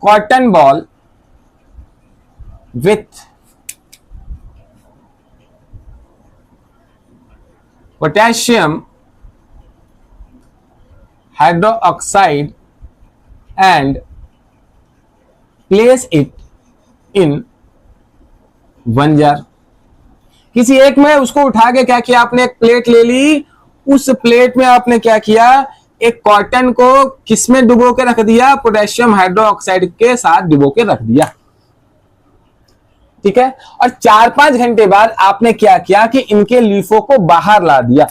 Speaker 1: cotton ball with potassium hydroxide and place it in 1 jar। किसी एक में उसको उठा के क्या किया आपने, एक प्लेट ले ली, उस प्लेट में आपने क्या किया, एक कॉटन को किसमें डुबो के रख दिया, पोटेशियम हाइड्रोक्साइड के साथ डुबो के रख दिया, ठीक है। और 4-5 घंटे बाद आपने क्या किया कि इनके लीफों को बाहर ला दिया,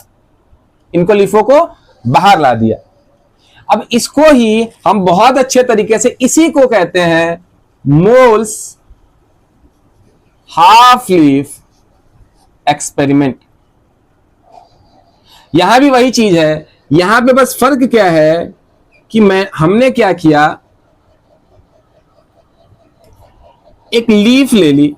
Speaker 1: इनको लीफों को बाहर ला दिया। अब इसको ही हम बहुत अच्छे तरीके से, इसी को कहते हैं मोल्स हाफ लीफ एक्सपेरिमेंट। यहां भी वही चीज है, यहां पे बस फर्क क्या है कि हमने क्या किया, एक लीफ ले ली,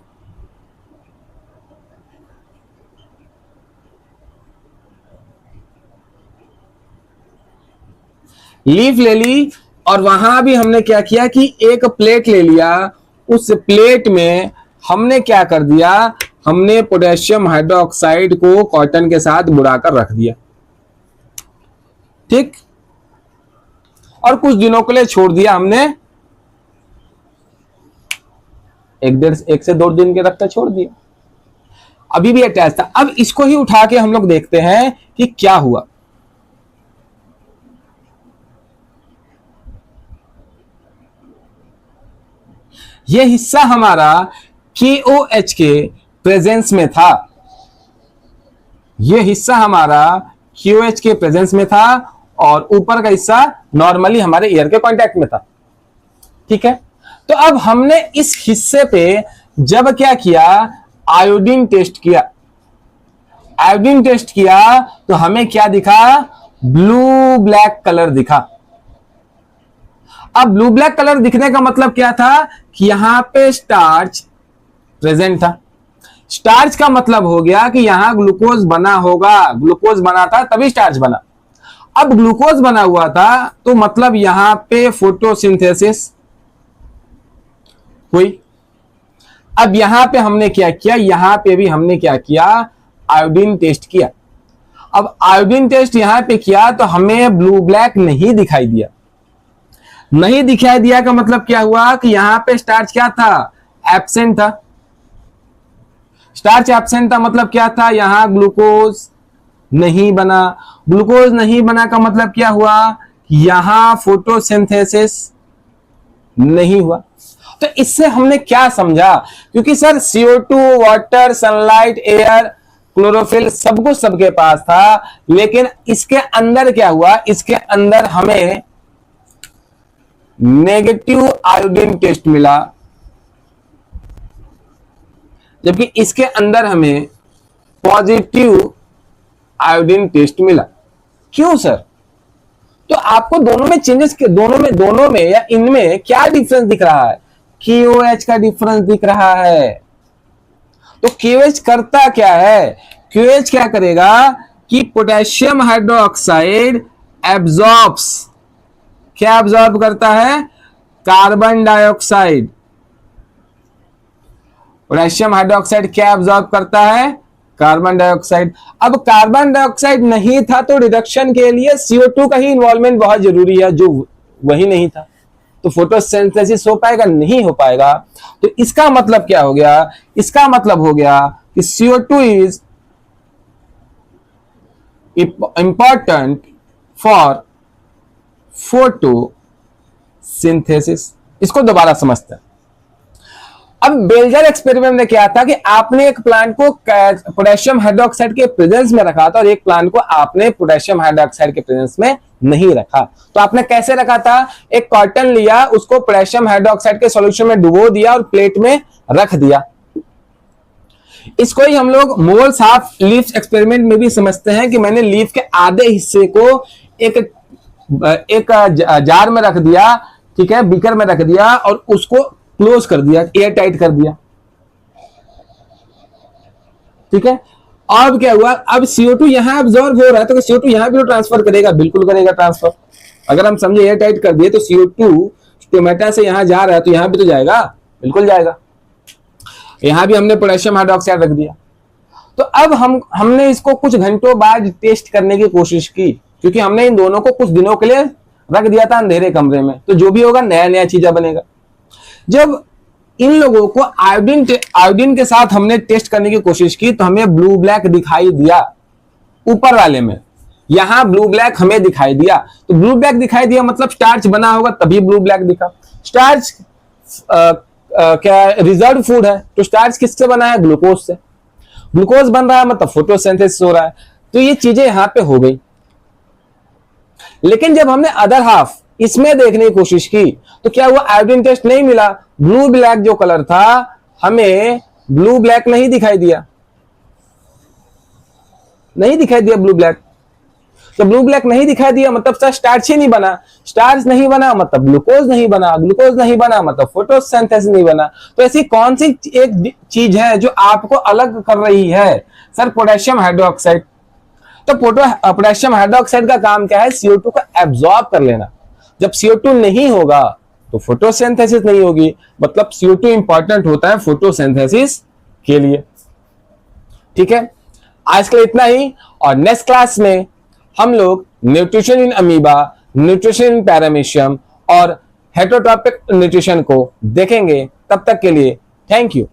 Speaker 1: लीफ ले ली, और वहां भी हमने क्या किया कि एक प्लेट ले लिया, उस प्लेट में हमने क्या कर दिया, हमने पोटेशियम हाइड्रोक्साइड को कॉटन के साथ बुड़ाकर रख दिया, ठीक। और कुछ दिनों के लिए छोड़ दिया हमने, 1 से 2 दिन के रख कर छोड़ दिया, अभी भी अटैच था। अब इसको ही उठा के हम लोग देखते हैं कि क्या हुआ। यह हिस्सा हमारा KOH के प्रेजेंस में था, यह हिस्सा हमारा KOH के प्रेजेंस में था, और ऊपर का हिस्सा नॉर्मली हमारे एयर के कांटेक्ट में था, ठीक है। तो अब हमने इस हिस्से पे जब क्या किया, आयोडीन टेस्ट किया, आयोडीन टेस्ट किया तो हमें क्या दिखा, ब्लू ब्लैक कलर दिखा। अब ब्लू ब्लैक कलर दिखने का मतलब क्या था कि यहां पे स्टार्च प्रेजेंट था, स्टार्च का मतलब हो गया कि यहां ग्लूकोज बना होगा, ग्लूकोज बना था तभी स्टार्च बना। अब ग्लूकोज बना हुआ था तो मतलब यहां पे फोटोसिंथेसिस हुई। अब यहां पे हमने क्या किया, यहां पे भी हमने क्या किया, आयोडीन टेस्ट किया। अब आयोडीन टेस्ट यहां पे किया तो हमें ब्लू ब्लैक नहीं दिखाई दिया। नहीं दिखाई दिया का मतलब क्या हुआ कि यहां पे स्टार्च क्या था, एब्सेंट था। स्टार्च एब्सेंट था मतलब क्या था, यहां ग्लूकोज नहीं बना। ग्लूकोज नहीं बना का मतलब क्या हुआ, यहां फोटोसिंथेसिस नहीं हुआ। तो इससे हमने क्या समझा, क्योंकि sir CO2, water, sunlight, air, chlorophyll सब कुछ सबके पास था, लेकिन इसके अंदर क्या हुआ, इसके अंदर हमें नेगेटिव आयोडीन टेस्ट मिला, जबकि इसके अंदर हमें पॉजिटिव आयोडीन टेस्ट मिला। क्यों सर? तो आपको दोनों में चेंजेस के दोनों में या इनमें क्या डिफरेंस दिख रहा है, KOH का डिफरेंस दिख रहा है। तो KOH करता क्या है, KOH क्या करेगा कि पोटेशियम हाइड्रोक्साइड एब्जॉर्ब्स, क्या एब्जॉर्ब करता है, कार्बन डाइऑक्साइड। पोटेशियम हाइड्रोक्साइड क्या एब्जॉर्ब करता है, कार्बन डाइऑक्साइड। अब कार्बन डाइऑक्साइड नहीं था तो रिडक्शन के लिए CO2 का ही इन्वॉल्वमेंट बहुत जरूरी है, जो वही नहीं था तो फोटोसिंथेसिस हो पाएगा, नहीं हो पाएगा। तो इसका मतलब क्या हो गया, इसका मतलब हो गया कि CO2 is important for photosynthesis. इसको दोबारा समझते हैं। अब बेल्जर एक्सपेरिमेंट में क्या था कि आपने एक प्लांट को पोटेशियम हाइड्रोक्साइड के प्रेजेंस में रखा था और एक प्लांट को आपने पोटेशियम हाइड्रोक्साइड के प्रेजेंस में नहीं रखा। तो आपने कैसे रखा था, एक कॉटन लिया, उसको पोटेशियम हाइड्रोक्साइड के सॉल्यूशन में डुबो दिया और प्लेट में रख दिया। इसको ही हम लोग मोल्स ऑफ लीव्स एक्सपेरिमेंट में भी समझते हैं कि मैंने लीफ के आधे हिस्से को एक जार में रख दिया, ठीक है, बीकर में रख दिया और उसको क्लोज कर दिया, एयर टाइट कर दिया, ठीक है। अब क्या हुआ, अब CO2 यहां एब्जॉर्ब हो रहा है तो CO2 यहां भी तो ट्रांसफर करेगा, बिल्कुल करेगा ट्रांसफर। अगर हम समझे एयर टाइट कर दिए तो CO2 टोमेटा से यहां जा रहा है तो यहां भी तो जाएगा, बिल्कुल जाएगा। यहां भी हमने पोटेशियम हाइड्रोक्साइड रख दिया। तो अब हमने इसको कुछ घंटों बाद टेस्ट करने की कोशिश की, क्योंकि हमने इन दोनों को कुछ दिनों के लिए रख दिया था अंधेरे कमरे में, तो जो भी होगा नया नया चीजा बनेगा। जब इन लोगों को आयोडीन के साथ हमने टेस्ट करने की कोशिश की तो हमें ब्लू ब्लैक दिखाई दिया, ऊपर वाले में यहां ब्लू ब्लैक हमें दिखाई दिया। तो ब्लू ब्लैक दिखाई दिया मतलब स्टार्च बना होगा तभी ब्लू ब्लैक दिखा। स्टार्च क्या रिजर्व फूड है, तो स्टार्च किससे बना है, ग्लूकोज से। ग्लूकोज बन रहा है मतलब फोटोसिंथेसिस हो रहा है, तो ये चीजें यहां पे हो गई। लेकिन जब हमने अदर हाफ इसमें देखने की कोशिश की तो क्या हुआ, आयोडीन टेस्ट नहीं मिला। ब्लू ब्लैक जो कलर था हमें ब्लू ब्लैक नहीं दिखाई दिया, नहीं दिखाई दिया ब्लू ब्लैक। तो ब्लू ब्लैक नहीं दिखाई दिया मतलब सर स्टार्च ही नहीं बना, स्टार्च नहीं बना मतलब ग्लूकोज नहीं बना, ग्लूकोज नहीं बना मतलब फोटोसिंथेसिस नहीं बना। तो ऐसी कौन सी एक चीज है जो आपको अलग कर रही है, सर पोटेशियम हाइड्रोक्साइड। तो पोटेशियम हाइड्रोक्साइड का काम क्या है, CO2 को एब्जॉर्ब कर लेना। जब CO2 नहीं होगा तो फोटोसिंथेसिस नहीं होगी, मतलब CO2 इंपॉर्टेंट होता है फोटोसिंथेसिस के लिए, ठीक है। आज के लिए इतना ही, और नेक्स्ट क्लास में हम लोग nutrition in amoeba, nutrition in paramecium और हेटरोट्रॉपिक न्यूट्रिशन को देखेंगे। तब तक के लिए थैंक यू।